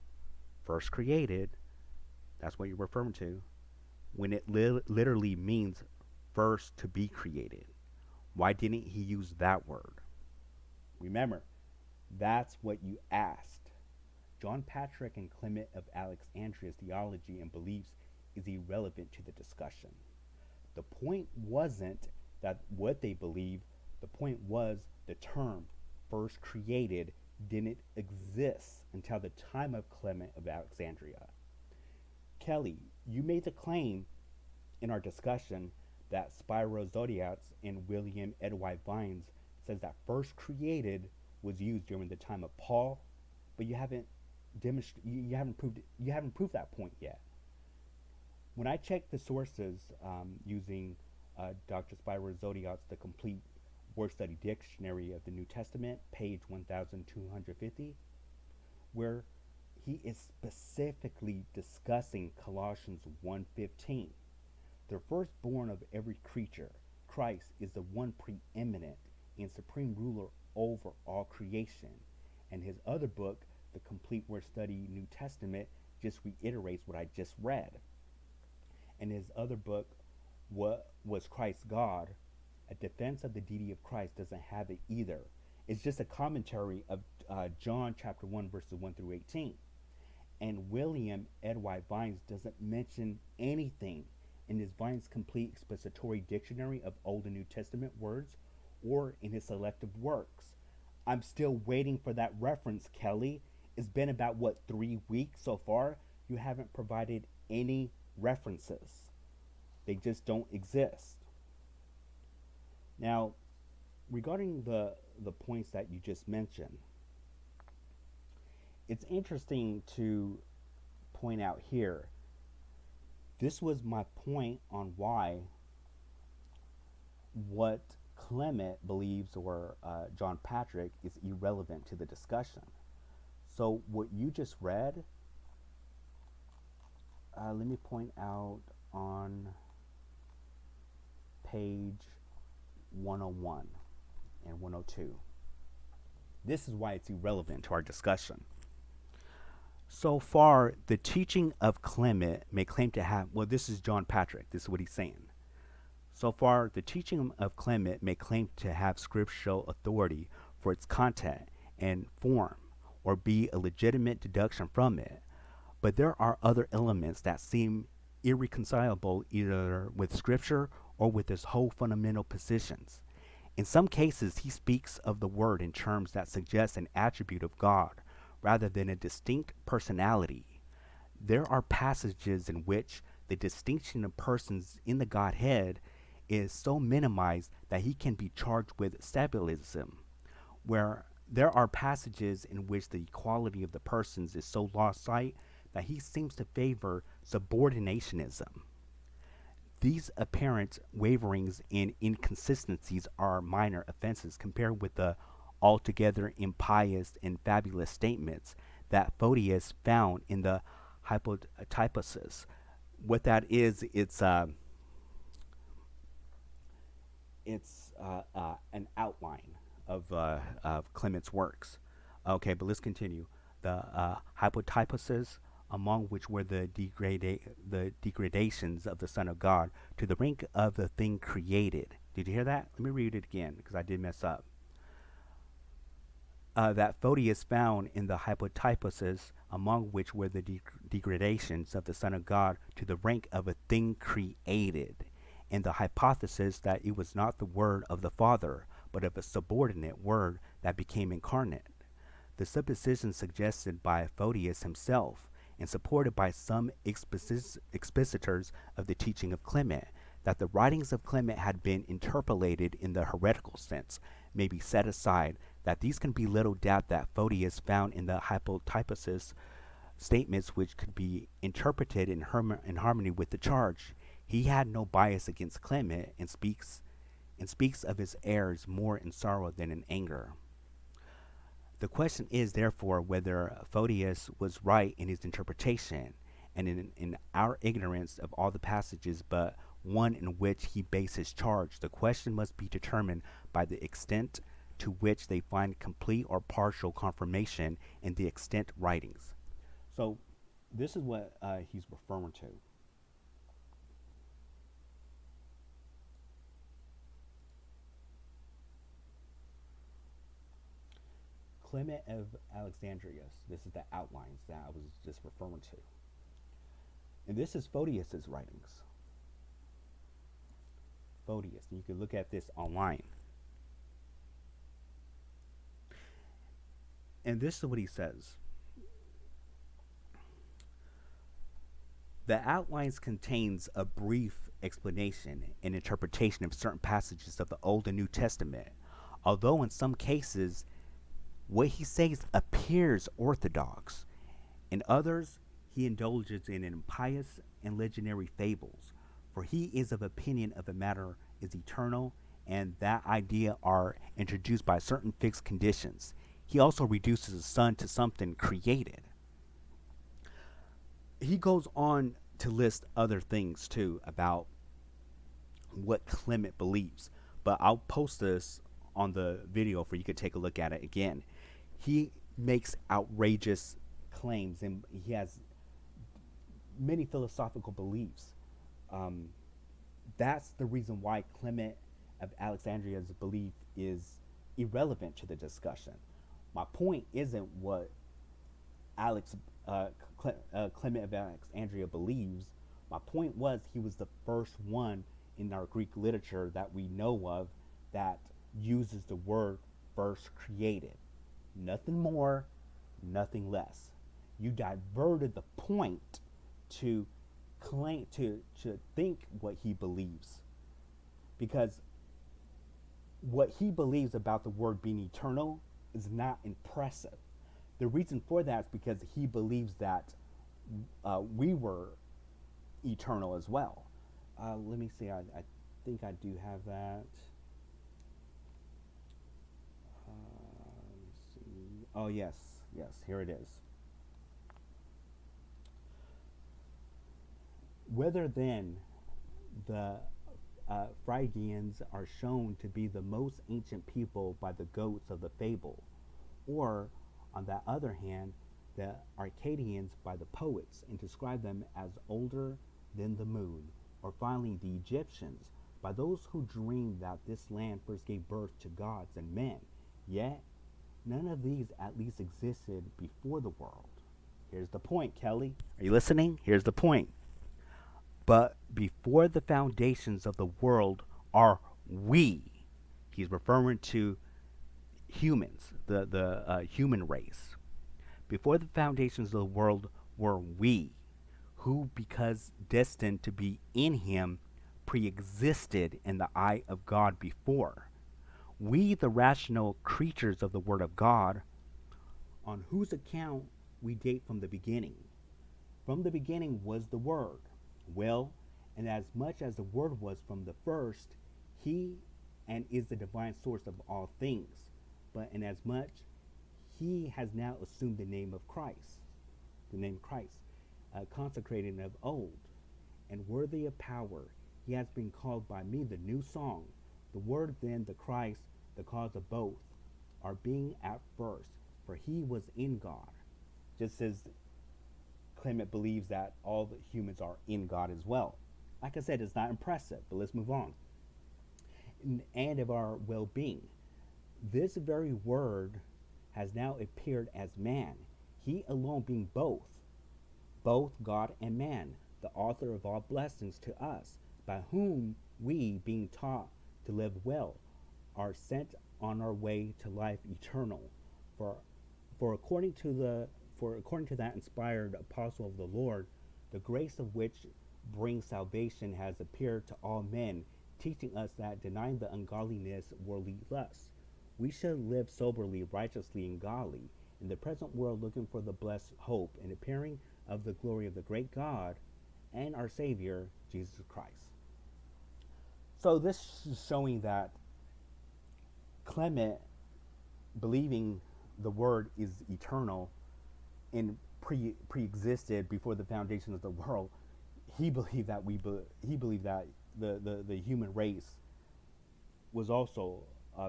first created, that's what you're referring to, when it literally means first to be created? Why didn't he use that word? Remember, that's what you asked. John Patrick and Clement of Alexandria's theology and beliefs is irrelevant to the discussion. The point wasn't that what they believe, the point was the term first created didn't exist until the time of Clement of Alexandria. Kelly, you made the claim in our discussion that Spyro Zodiacs and William Edward Vines says that first created was used during the time of Paul, but you haven't proved that point yet. When I checked the sources using Dr. Spyro Zodiac's The Complete Word Study Dictionary of the New Testament, page 1250, where he is specifically discussing Colossians 1:15. The firstborn of every creature, Christ, is the one preeminent and supreme ruler over all creation. And his other book, The Complete Word Study New Testament, just reiterates what I just read. And his other book, What Was Christ God? A Defense of the Deity of Christ, doesn't have it either. It's just a commentary of John chapter 1, verses 1 through 18. And William Edward Vines doesn't mention anything in his Vines Complete Expository Dictionary of Old and New Testament words or in his selective works. I'm still waiting for that reference, Kelly. It's been about, 3 weeks so far? You haven't provided any references. They just don't exist. Now, regarding the points that you just mentioned, it's interesting to point out here, this was my point on why what Clement believes, or John Patrick, is irrelevant to the discussion. So what you just read, let me point out on page 101 and 102. This is why it's irrelevant to our discussion. So far, the teaching of Clement may claim to have, this is John Patrick, this is what he's saying. So far, the teaching of Clement may claim to have scriptural authority for its content and form, or be a legitimate deduction from it. But there are other elements that seem irreconcilable either with Scripture or with his whole fundamental positions. In some cases, he speaks of the Word in terms that suggest an attribute of God rather than a distinct personality. There are passages in which the distinction of persons in the Godhead is so minimized that he can be charged with Sabellism, where there are passages in which the equality of the persons is so lost sight that he seems to favor subordinationism. These apparent waverings and inconsistencies are minor offenses compared with the altogether impious and fabulous statements that Photius found in the Hypotypuses. What that is, it's an outline of Clement's works. Okay, but let's continue. The Hypotypuses, among which were the degradations of the Son of God to the rank of the thing created. Did you hear that? Let me read it again because I did mess up. That Photius found in the Hypotypuses, among which were the degradations of the Son of God to the rank of a thing created, and the hypothesis that it was not the word of the Father, but of a subordinate word that became incarnate. The supposition suggested by Photius himself, and supported by some expositors of the teaching of Clement, that the writings of Clement had been interpolated in the heretical sense, may be set aside, that these can be little doubt that Photius found in the Hypotypuses statements which could be interpreted in harmony with the charge. He had no bias against Clement, and speaks of his errors more in sorrow than in anger. The question is, therefore, whether Photius was right in his interpretation, and in our ignorance of all the passages but one in which he based his charge. The question must be determined by the extent to which they find complete or partial confirmation in the extant writings. So this is what he's referring to. Clement of Alexandria. This is the outlines that I was just referring to. And this is Photius's writings. Photius. And you can look at this online. And this is what he says. The outlines contains a brief explanation and interpretation of certain passages of the Old and New Testament, although in some cases what he says appears orthodox. In others, he indulges in impious and legendary fables, for he is of opinion of a matter is eternal, and that idea are introduced by certain fixed conditions. He also reduces the sun to something created. He goes on to list other things too about what Clement believes, but I'll post this on the video for you to take a look at it again. He makes outrageous claims, and he has many philosophical beliefs. That's the reason why Clement of Alexandria's belief is irrelevant to the discussion. My point isn't what Clement of Alexandria believes. My point was he was the first one in our Greek literature that we know of that uses the word first created. Nothing more, nothing less. You diverted the point to claim to think what he believes, because what he believes about the word being eternal is not impressive. The reason for that is because he believes that we were eternal as well. Let me see. I think I do have that. Let's see. Oh yes, here it is. Whether then the Phrygians are shown to be the most ancient people by the goats of the fable, or on the other hand, the Arcadians by the poets, and describe them as older than the moon, or finally the Egyptians by those who dreamed that this land first gave birth to gods and men, yet none of these at least existed before the world. Here's the point, Kelly. Are you listening? Here's the point. But before the foundations of the world are we. He's referring to humans, the human race. Before the foundations of the world were we, who, because destined to be in him, pre-existed in the eye of God before. We, the rational creatures of the Word of God, on whose account we date from the beginning. From the beginning was the Word. Well, and as much as the Word was from the first, he and is the divine source of all things. But inasmuch he has now assumed the name of Christ, consecrated of old, and worthy of power, he has been called by me the new song. The Word then, the Christ, the cause of both, our being at first, for he was in God. Just as Clement believes that all the humans are in God as well. Like I said, it's not impressive, but let's move on. And of our well-being. This very Word has now appeared as man, he alone being both God and man, the author of all blessings to us, by whom we, being taught to live well, are sent on our way to life eternal. For according to that inspired apostle of the Lord, the grace of which brings salvation has appeared to all men, teaching us that denying the ungodliness worldly lusts, we should live soberly, righteously, and godly in the present world, looking for the blessed hope and appearing of the glory of the great God and our Savior, Jesus Christ. So this is showing that Clement, believing the Word is eternal and pre-existed before the foundation of the world, he believed that the human race was also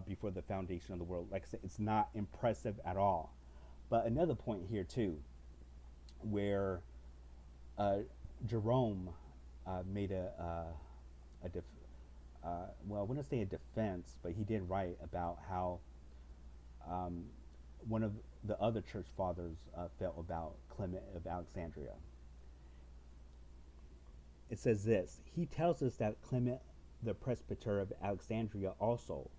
before the foundation of the world. Like I said, it's not impressive at all. But another point here too, where Jerome made well, I wouldn't say a defense, but he did write about how one of the other church fathers felt about Clement of Alexandria. It says this: he tells us that Clement, the presbyter of Alexandria also,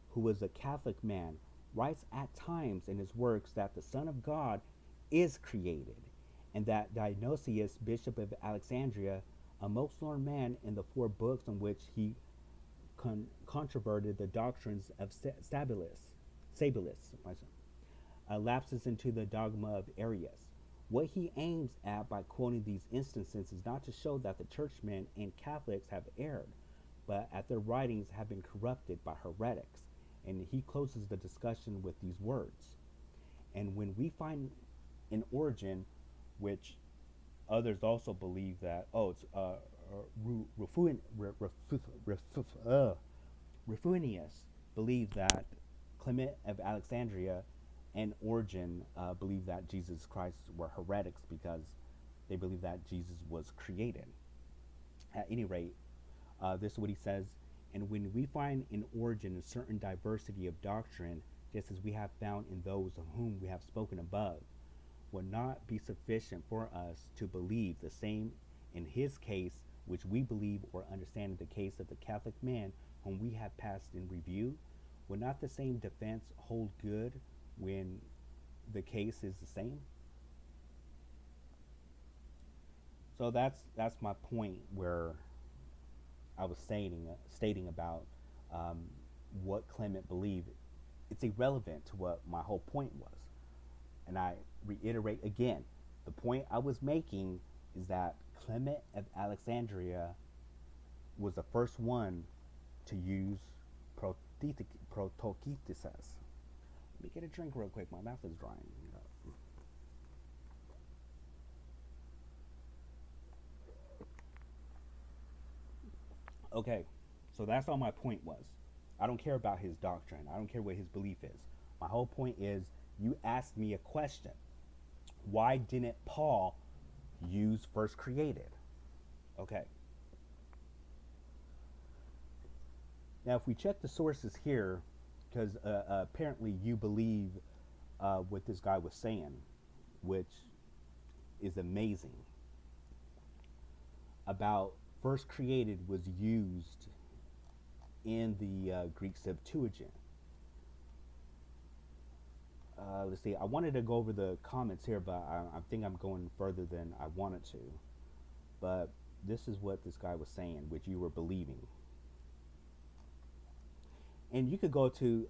who was a Catholic man, writes at times in his works that the Son of God is created, and that Dionysius, bishop of Alexandria, a most learned man in the 4 books in which he controverted the doctrines of Sabellius, lapses into the dogma of Arius. What he aims at by quoting these instances is not to show that the churchmen and Catholics have erred, but at their writings have been corrupted by heretics. And he closes the discussion with these words. And when we find an origin, which others also believe that, it's Rufinus believed that Clement of Alexandria and Origen believed that Jesus Christ were heretics because they believe that Jesus was created. At any rate, this is what he says. And when we find in Origen a certain diversity of doctrine, just as we have found in those of whom we have spoken above, would not be sufficient for us to believe the same in his case, which we believe or understand in the case of the Catholic man whom we have passed in review? Would not the same defense hold good when the case is the same? So that's my point, where I was stating about what Clement believed. It's irrelevant to what my whole point was. And I reiterate again, the point I was making is that Clement of Alexandria was the first one to use PHOTIUS. Let me get a drink real quick. My mouth is drying. Okay, so that's all my point was. I don't care about his doctrine. I don't care what his belief is. My whole point is, you asked me a question. Why didn't Paul use first created? Okay. Now, if we check the sources here, because apparently you believe what this guy was saying, which is amazing, about first created was used in the Greek Septuagint. Let's see, I wanted to go over the comments here, but I think I'm going further than I wanted to. But this is what this guy was saying, which you were believing. And you could go to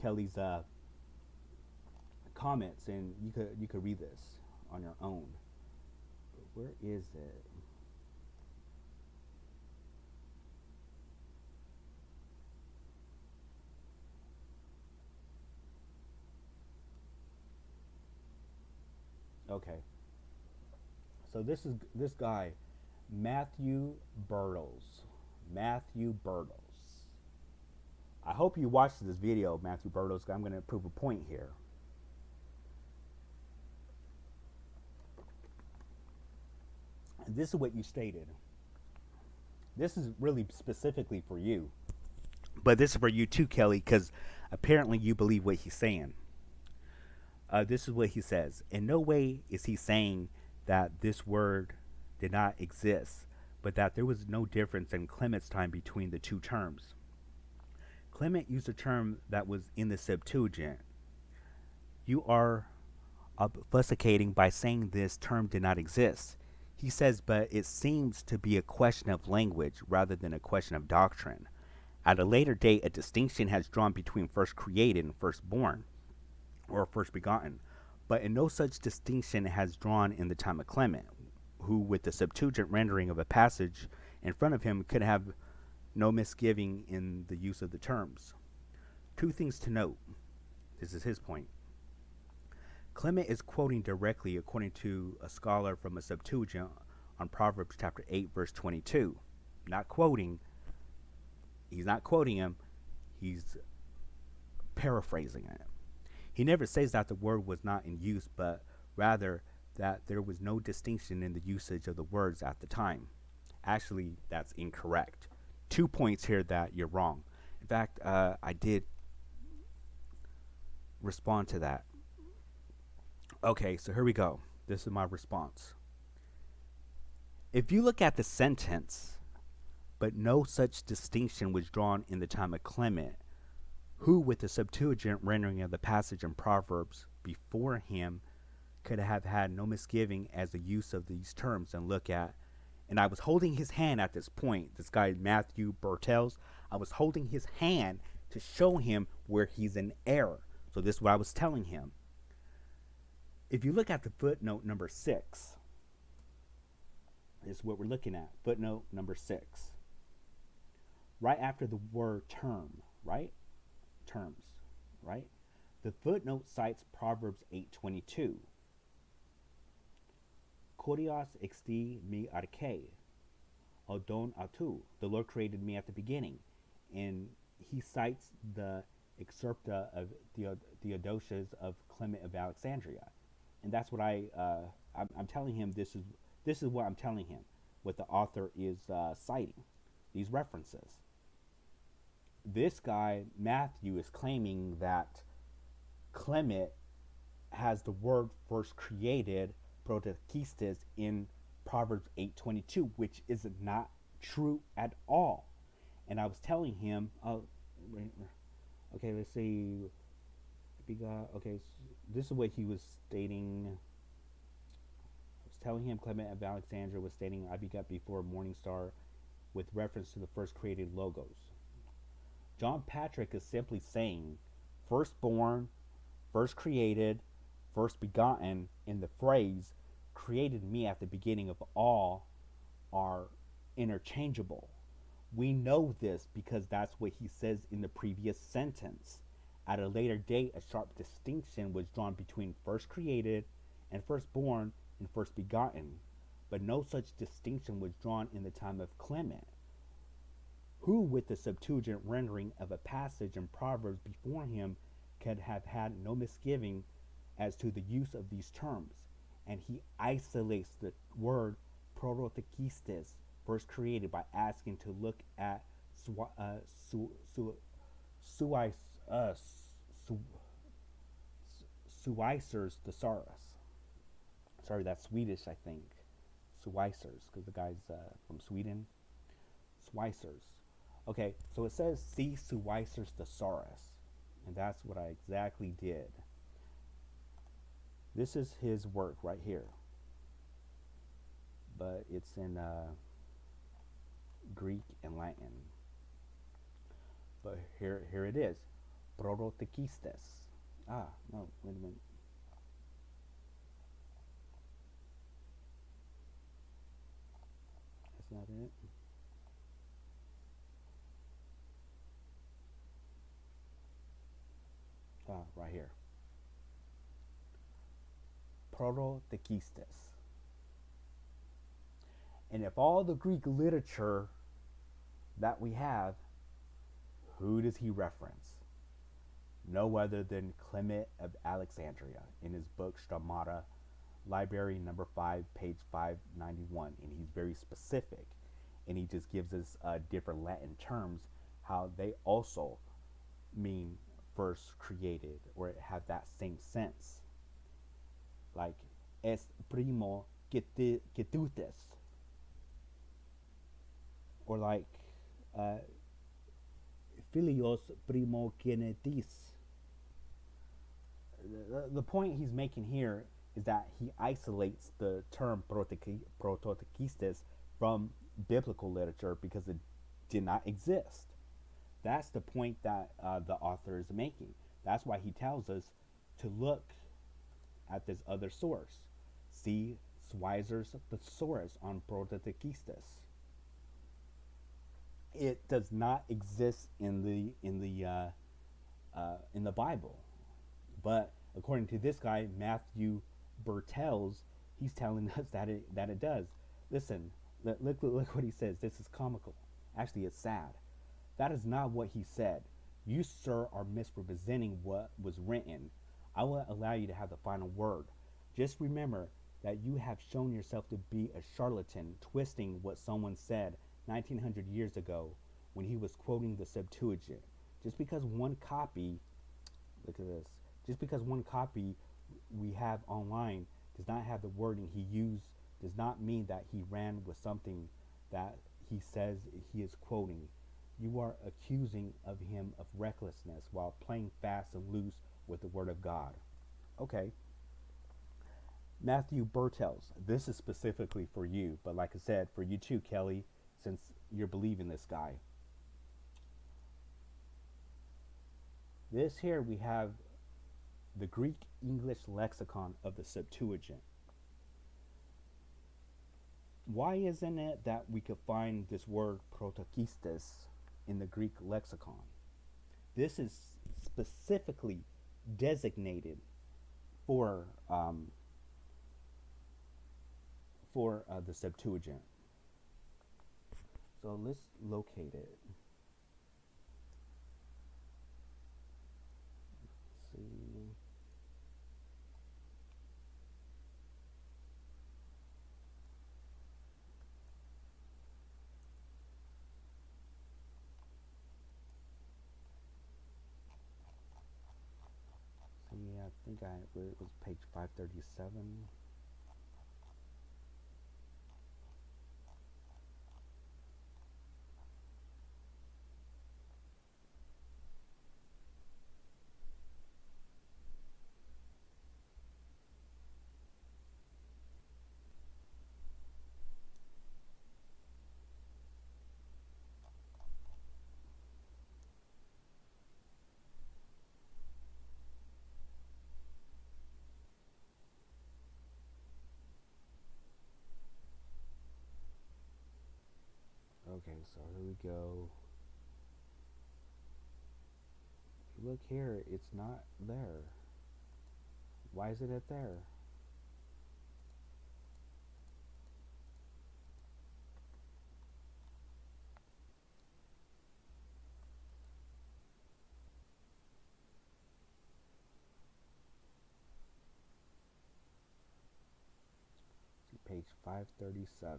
Kelly's comments, and you could read this on your own. But where is it? Okay. So this guy, Matthew Bertles. Matthew Bertles. I hope you watched this video, Matthew Bertles, because I'm going to prove a point here. And this is what you stated. This is really specifically for you. But this is for you too, Kelly, because apparently you believe what he's saying. This is what he says. In no way is he saying that this word did not exist, but that there was no difference in Clement's time between the two terms. Clement used a term that was in the Septuagint. You are obfuscating by saying this term did not exist. He says, but it seems to be a question of language rather than a question of doctrine. At a later date, a distinction has drawn between first created and firstborn, or first begotten, but no such distinction has drawn in the time of Clement, who with the Septuagint rendering of a passage in front of him could have no misgiving in the use of the terms. Two things to note. This is his point. Clement is quoting directly according to a scholar from a Septuagint on Proverbs chapter 8 verse 22. Not quoting. He's not quoting him. He's paraphrasing it. He never says that the word was not in use, but rather that there was no distinction in the usage of the words at the time. Actually, that's incorrect. 2 points here that you're wrong. In fact, I did respond to that. Okay, so here we go. This is my response. If you look at the sentence, but no such distinction was drawn in the time of Clement, who with the Septuagint rendering of the passage in Proverbs before him could have had no misgiving as the use of these terms, and look at, and I was holding his hand at this point, this guy Matthew Bertels, I was holding his hand to show him where he's in error. So this is what I was telling him. if you look at the footnote number 6, this is what we're looking at. Footnote number 6. Right after the word term, right? Terms, right? The footnote cites Proverbs 8:22. Korios exti mi arche, odon atu. The Lord created me at the beginning. And he cites the excerpta of Theodosius of Clement of Alexandria. And that's what I'm telling him. This is what I'm telling him, what the author is citing, these references. This guy, Matthew, is claiming that Clement has the word first created, protokistes, in Proverbs 8:22, which is not true at all. And I was telling him, okay, let's see. Okay, this is what he was stating. I was telling him Clement of Alexandria was stating, I begot before morning star, with reference to the first created logos. John Patrick is simply saying firstborn, first created, first begotten, in the phrase created me at the beginning of all are interchangeable. We know this because that's what he says in the previous sentence. At a later date, a sharp distinction was drawn between first created and firstborn and first begotten, but no such distinction was drawn in the time of Clement, who, with the Septuagint rendering of a passage in Proverbs before him, could have had no misgiving as to the use of these terms, and he isolates the word protokistes, first created, by asking to look at Suicer's thesaurus. Sorry, that's Swedish, I think. Suicer's, because the guy's from Sweden. Suicer's. Okay, so it says see Suicer's thesaurus, and that's what I exactly did. This is his work right here, but it's in Greek and Latin. But here it is, protokistes. Ah, no, wait a minute. That's not it. Ah, right here. Protokistes. And if all the Greek literature that we have, who does he reference? No other than Clement of Alexandria in his book Stramata, library number 5, page 591. And he's very specific. And he just gives us different Latin terms, how they also mean first created, or have that same sense. Like, es primo getutes. Or like, Philios primogenetis. The point he's making here is that he isolates the term protokistes from biblical literature because it did not exist. That's the point that the author is making. That's why he tells us to look at this other source. See Schweizer's thesaurus on protokistes. It does not exist in the Bible, but according to this guy Matthew Bertels, he's telling us that it does. Listen, look what he says. This is comical. Actually, it's sad. That is not what he said. You, sir, are misrepresenting what was written. I will allow you to have the final word. Just remember that you have shown yourself to be a charlatan, twisting what someone said 1900 years ago when he was quoting the Septuagint. Just because one copy, look at this, just because one copy we have online does not have the wording he used, does not mean that he ran with something that he says he is quoting. You are accusing of him of recklessness while playing fast and loose with the word of God. Okay. Matthew Bertels, this is specifically for you, but like I said, for you too, Kelly, since you're believing this guy. This here we have the Greek English lexicon of the Septuagint. Why isn't it that we could find this word protokistes in the Greek lexicon? This is specifically designated for the Septuagint. So let's locate it. Let's see. See, I think it was page 537. Okay, so here we go. Look here, it's not there. Why isn't it there? See, page 537.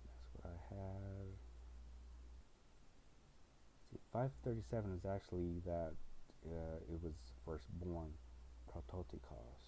That's what I have. See, 537 is actually that it was firstborn, prototikos.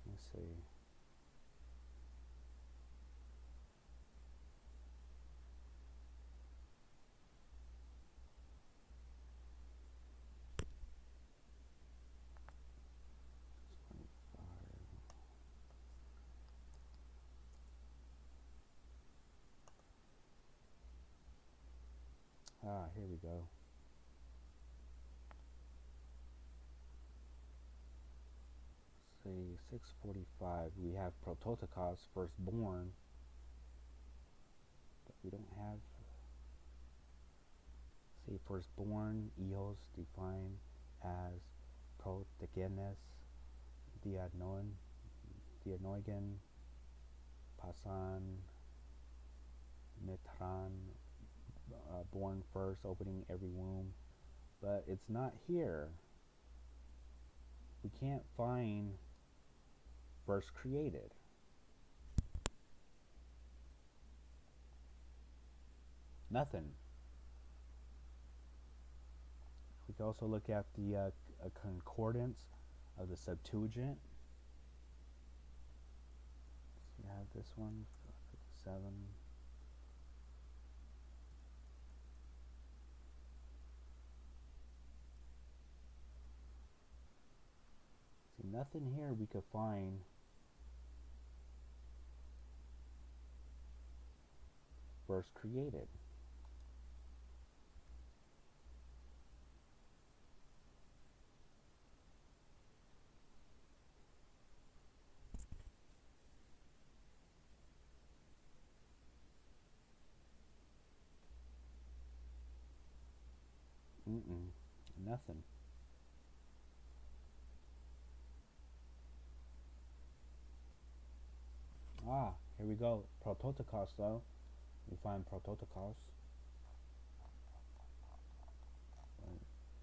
Let's see. Here we go. See, 645. We have prototokos, firstborn, but we don't have. See, firstborn, eos, defined as protogenes, dianoigen, pasan, mitran, born first, opening every womb, but it's not here. We can't find first created. Nothing. We can also look at the concordance of the Septuagint. So you have this one, 57. See, nothing here we could find first created. Nothing. Here we go. Prototokos, though. We find prototokos.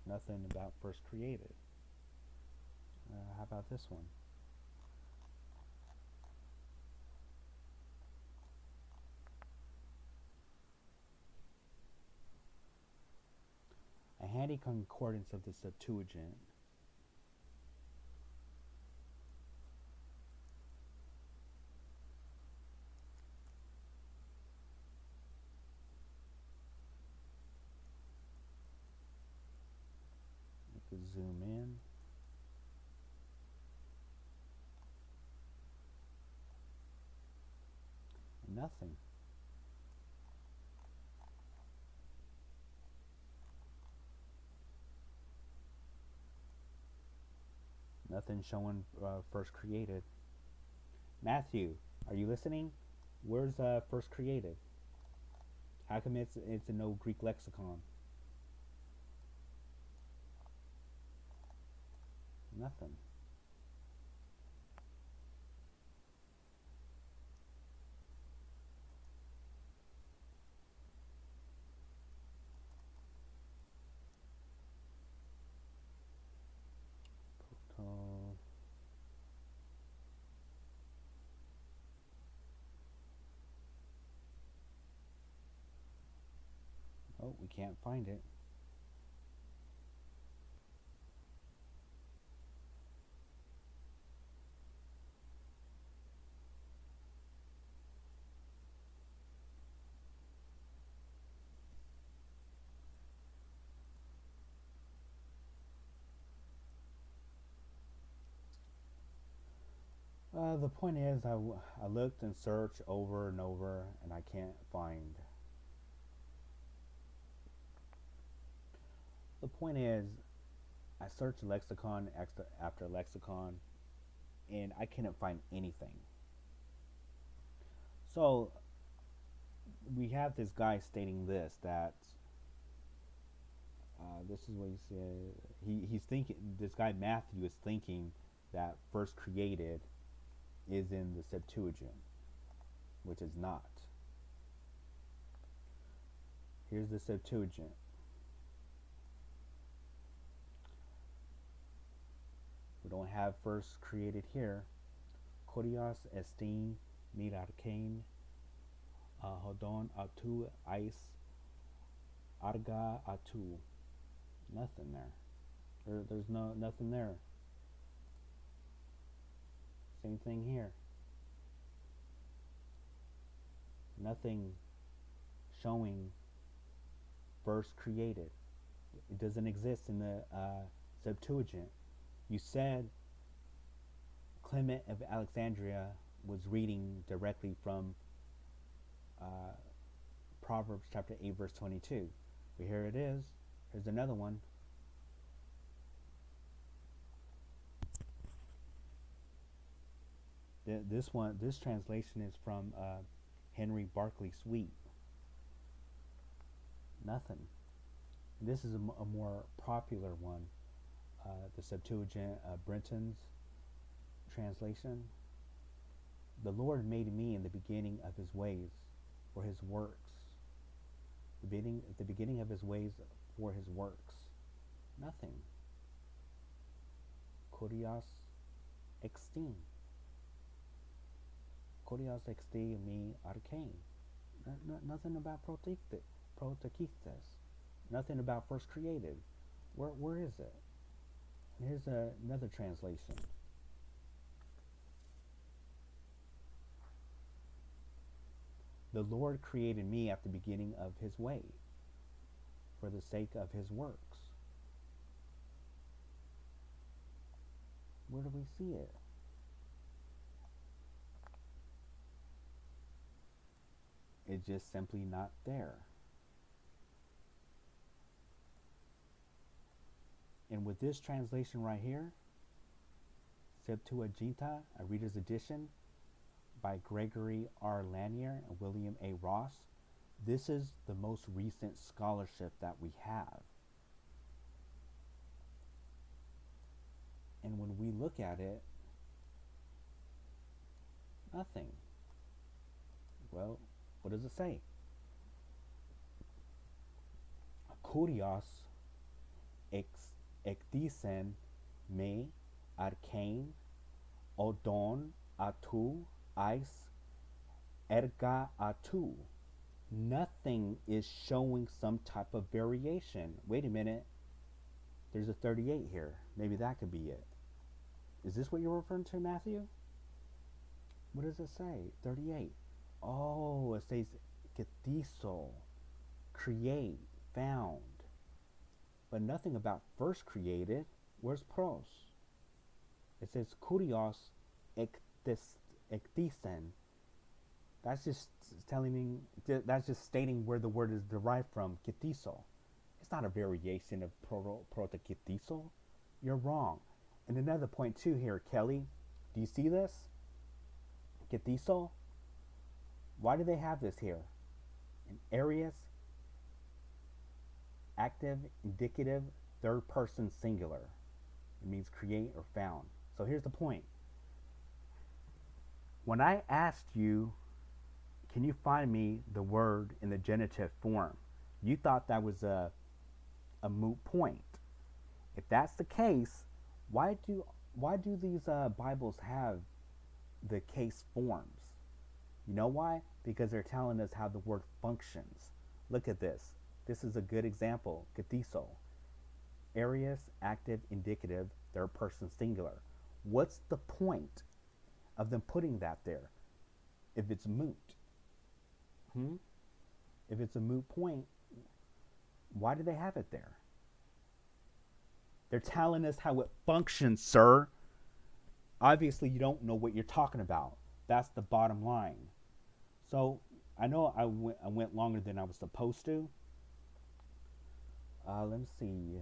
Nothing about first created. How about this one? A handy Mighty Concordance of the Septuagint. You could zoom in. Nothing. Nothing showing first created. Matthew, are you listening? Where's first created? How come it's in no Greek lexicon? Nothing. Oh, we can't find it. The point is, I looked and searched over and over, and I can't find. The point is, I searched lexicon after lexicon, and I couldn't find anything. So, we have this guy stating this, that this is what he said. He's thinking, this guy Matthew is thinking that first created is in the Septuagint, which is not. Here's the Septuagint. We don't have first created here. Korios estin mirarkein hodon atu ais arga atu. Nothing there. There's nothing there. Same thing here. Nothing showing first created. It doesn't exist in the Septuagint. You said Clement of Alexandria was reading directly from Proverbs chapter 8 verse 22. But here it is. Here's another one. This translation is from Henry Barclay Sweet. Nothing. This is a more popular one. The Septuagint, Brenton's translation. The Lord made me in the beginning of his ways for his works. The beginning of his ways for his works. Nothing. Korios extin. Korios extin me arcane. Nothing about protokistes. Nothing about first created. Where is it? Here's another translation. The Lord created me at the beginning of his way, for the sake of his works. Where do we see it? It's just simply not there. And with this translation right here, Septuaginta, a Reader's Edition, by Gregory R. Lanier and William A. Ross, this is the most recent scholarship that we have. And when we look at it, nothing. Well, what does it say? Kurios ektisen me arcane odon atu ais erga atu. Nothing is showing some type of variation. Wait a minute. There's a 38 here. Maybe that could be it. Is this what you're referring to, Matthew? What does it say? 38. Oh, it says Kethiso, create, found. But nothing about first created. Where's pros? It says kurios ektisen. That's just telling me, that's just stating where the word is derived from, Kethiso. It's not a variation of proto-Kethiso. You're wrong. And another point too here, Kelly. Do you see this? Kethiso. Why do they have this here? In areas, active, indicative, third person singular. It means create or found. So here's the point. When I asked you, can you find me the word in the genitive form? You thought that was a moot point. If that's the case, why do these Bibles have the case forms? You know why? Because they're telling us how the word functions. Look at this. This is a good example. Kethiso. Aorist, active, indicative, third person singular. What's the point of them putting that there if it's moot? If it's a moot point, why do they have it there? They're telling us how it functions, sir. Obviously, you don't know what you're talking about. That's the bottom line. So, I know I went longer than I was supposed to. Let me see.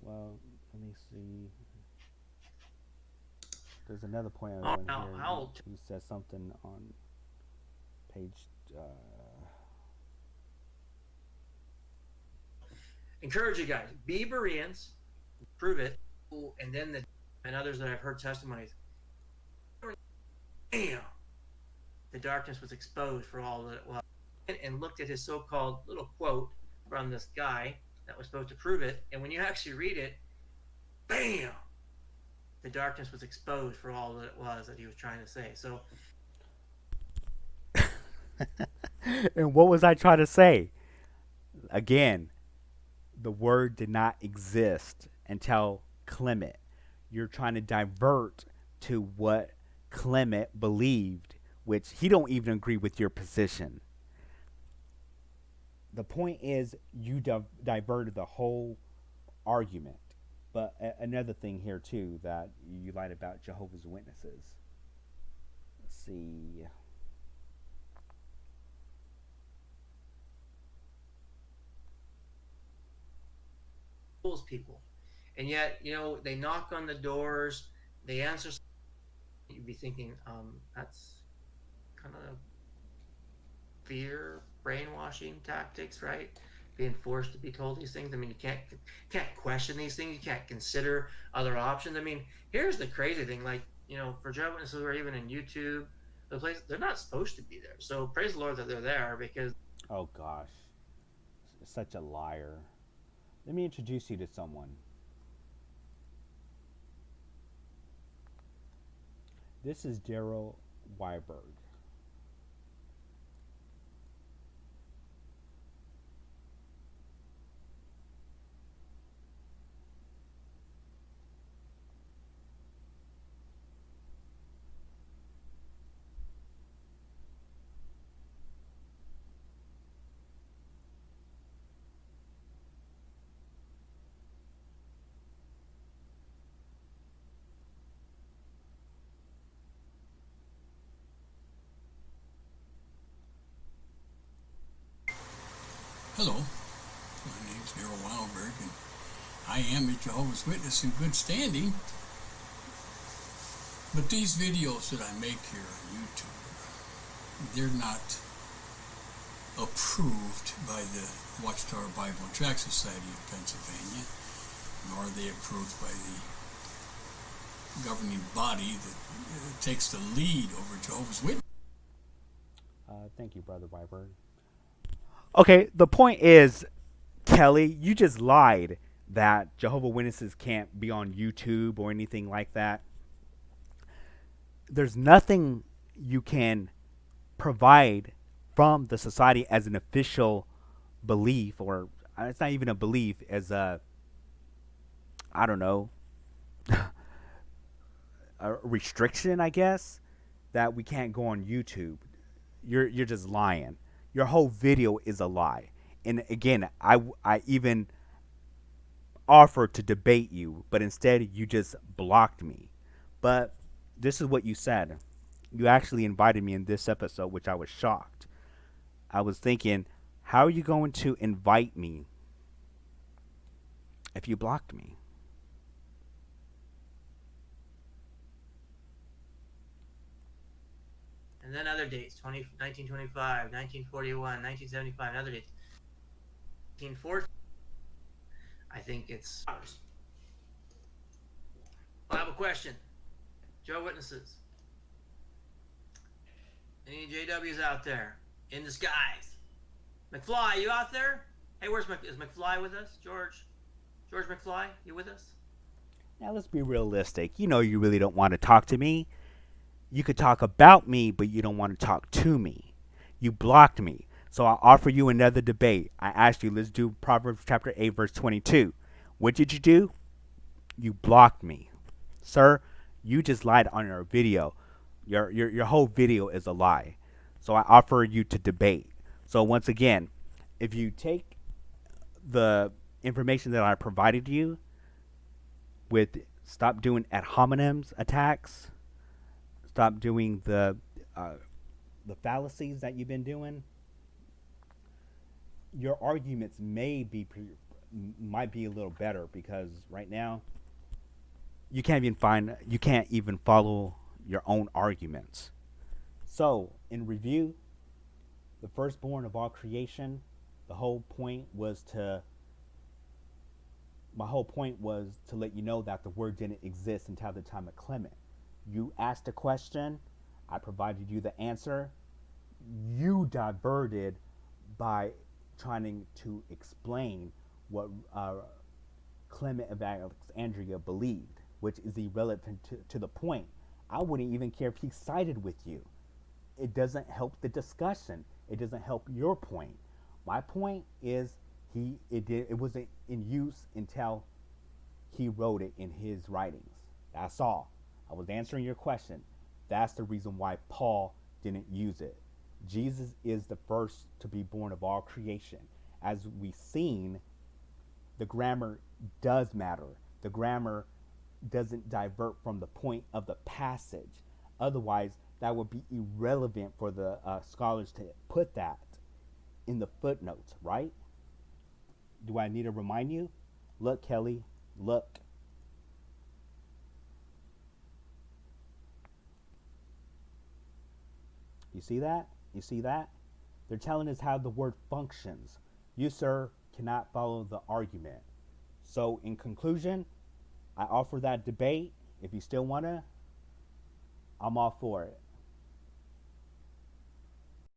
Well, let me see. There's another point I want to hear. You said something on page. Encourage you guys. Be Bereans. Prove it. And then and others that I've heard testimonies. Damn. The darkness was exposed for all that it was. And looked at his so-called little quote from this guy that was supposed to prove it. And when you actually read it, bam! The darkness was exposed for all that it was that he was trying to say. So. And what was I trying to say? Again, the word did not exist until Clement. You're trying to divert to what Clement believed, which he don't even agree with your position. The point is you diverted the whole argument. But another thing here too that you lied about Jehovah's Witnesses. Let's see. Fools people, and yet they knock on the doors, they answer. You'd be thinking, that's kind of fear, brainwashing tactics, right? Being forced to be told these things. I mean, you can't question these things. You can't consider other options. I mean, here's the crazy thing. Like, for Jehovah's Witnesses who are even in YouTube, the place, they're not supposed to be there. So praise the Lord that they're there because. Oh gosh, such a liar. Let me introduce you to someone. This is Daryl Weiberg. Hello, my name's Daryl Weiberg, and I am a Jehovah's Witness in good standing. But these videos that I make here on YouTube, they're not approved by the Watchtower Bible and Tract Society of Pennsylvania, nor are they approved by the governing body that takes the lead over Jehovah's Witnesses. Thank you, Brother Weiberg. Okay, the point is, Kelly, you just lied that Jehovah's Witnesses can't be on YouTube or anything like that. There's nothing you can provide from the society as an official belief, or it's not even a belief, as a, I don't know, a restriction, I guess, that we can't go on YouTube. You're just lying. Your whole video is a lie. And again, I even offered to debate you, but instead you just blocked me. But this is what you said. You actually invited me in this episode, which I was shocked. I was thinking, how are you going to invite me if you blocked me? And then other dates, 1925, 1941, 1975, and other dates. 1940. I think it's ours. I have a question. Jehovah Witnesses. Any JWs out there? In the skies? McFly, you out there? Hey, is McFly with us? George McFly, you with us? Now let's be realistic. You know you really don't want to talk to me. You could talk about me, but you don't want to talk to me. You blocked me. So I offer you another debate. I asked you, let's do Proverbs chapter 8, verse 22. What did you do? You blocked me. Sir, you just lied on your video. Your whole video is a lie. So I offer you to debate. So once again, if you take the information that I provided you with, stop doing ad hominem attacks, stop doing the fallacies that you've been doing, your arguments might be a little better, because right now you can't even follow your own arguments. So in review, the firstborn of all creation, my whole point was to let you know that the word didn't exist until the time of Clement. You asked a question, I provided you the answer. You diverted by trying to explain what Clement of Alexandria believed, which is irrelevant to the point. I wouldn't even care if he sided with you. It doesn't help the discussion. It doesn't help your point. My point is it wasn't in use until he wrote it in his writings. That's all. I was answering your question. That's the reason why Paul didn't use it. Jesus is the first to be born of all creation. As we've seen, the grammar does matter. The grammar doesn't divert from the point of the passage. Otherwise, that would be irrelevant for the scholars to put that in the footnotes, right? Do I need to remind you? Look, Kelly, look. You see that? You see that? They're telling us how the word functions. You, sir, cannot follow the argument. So, in conclusion, I offer that debate. If you still want to, I'm all for it.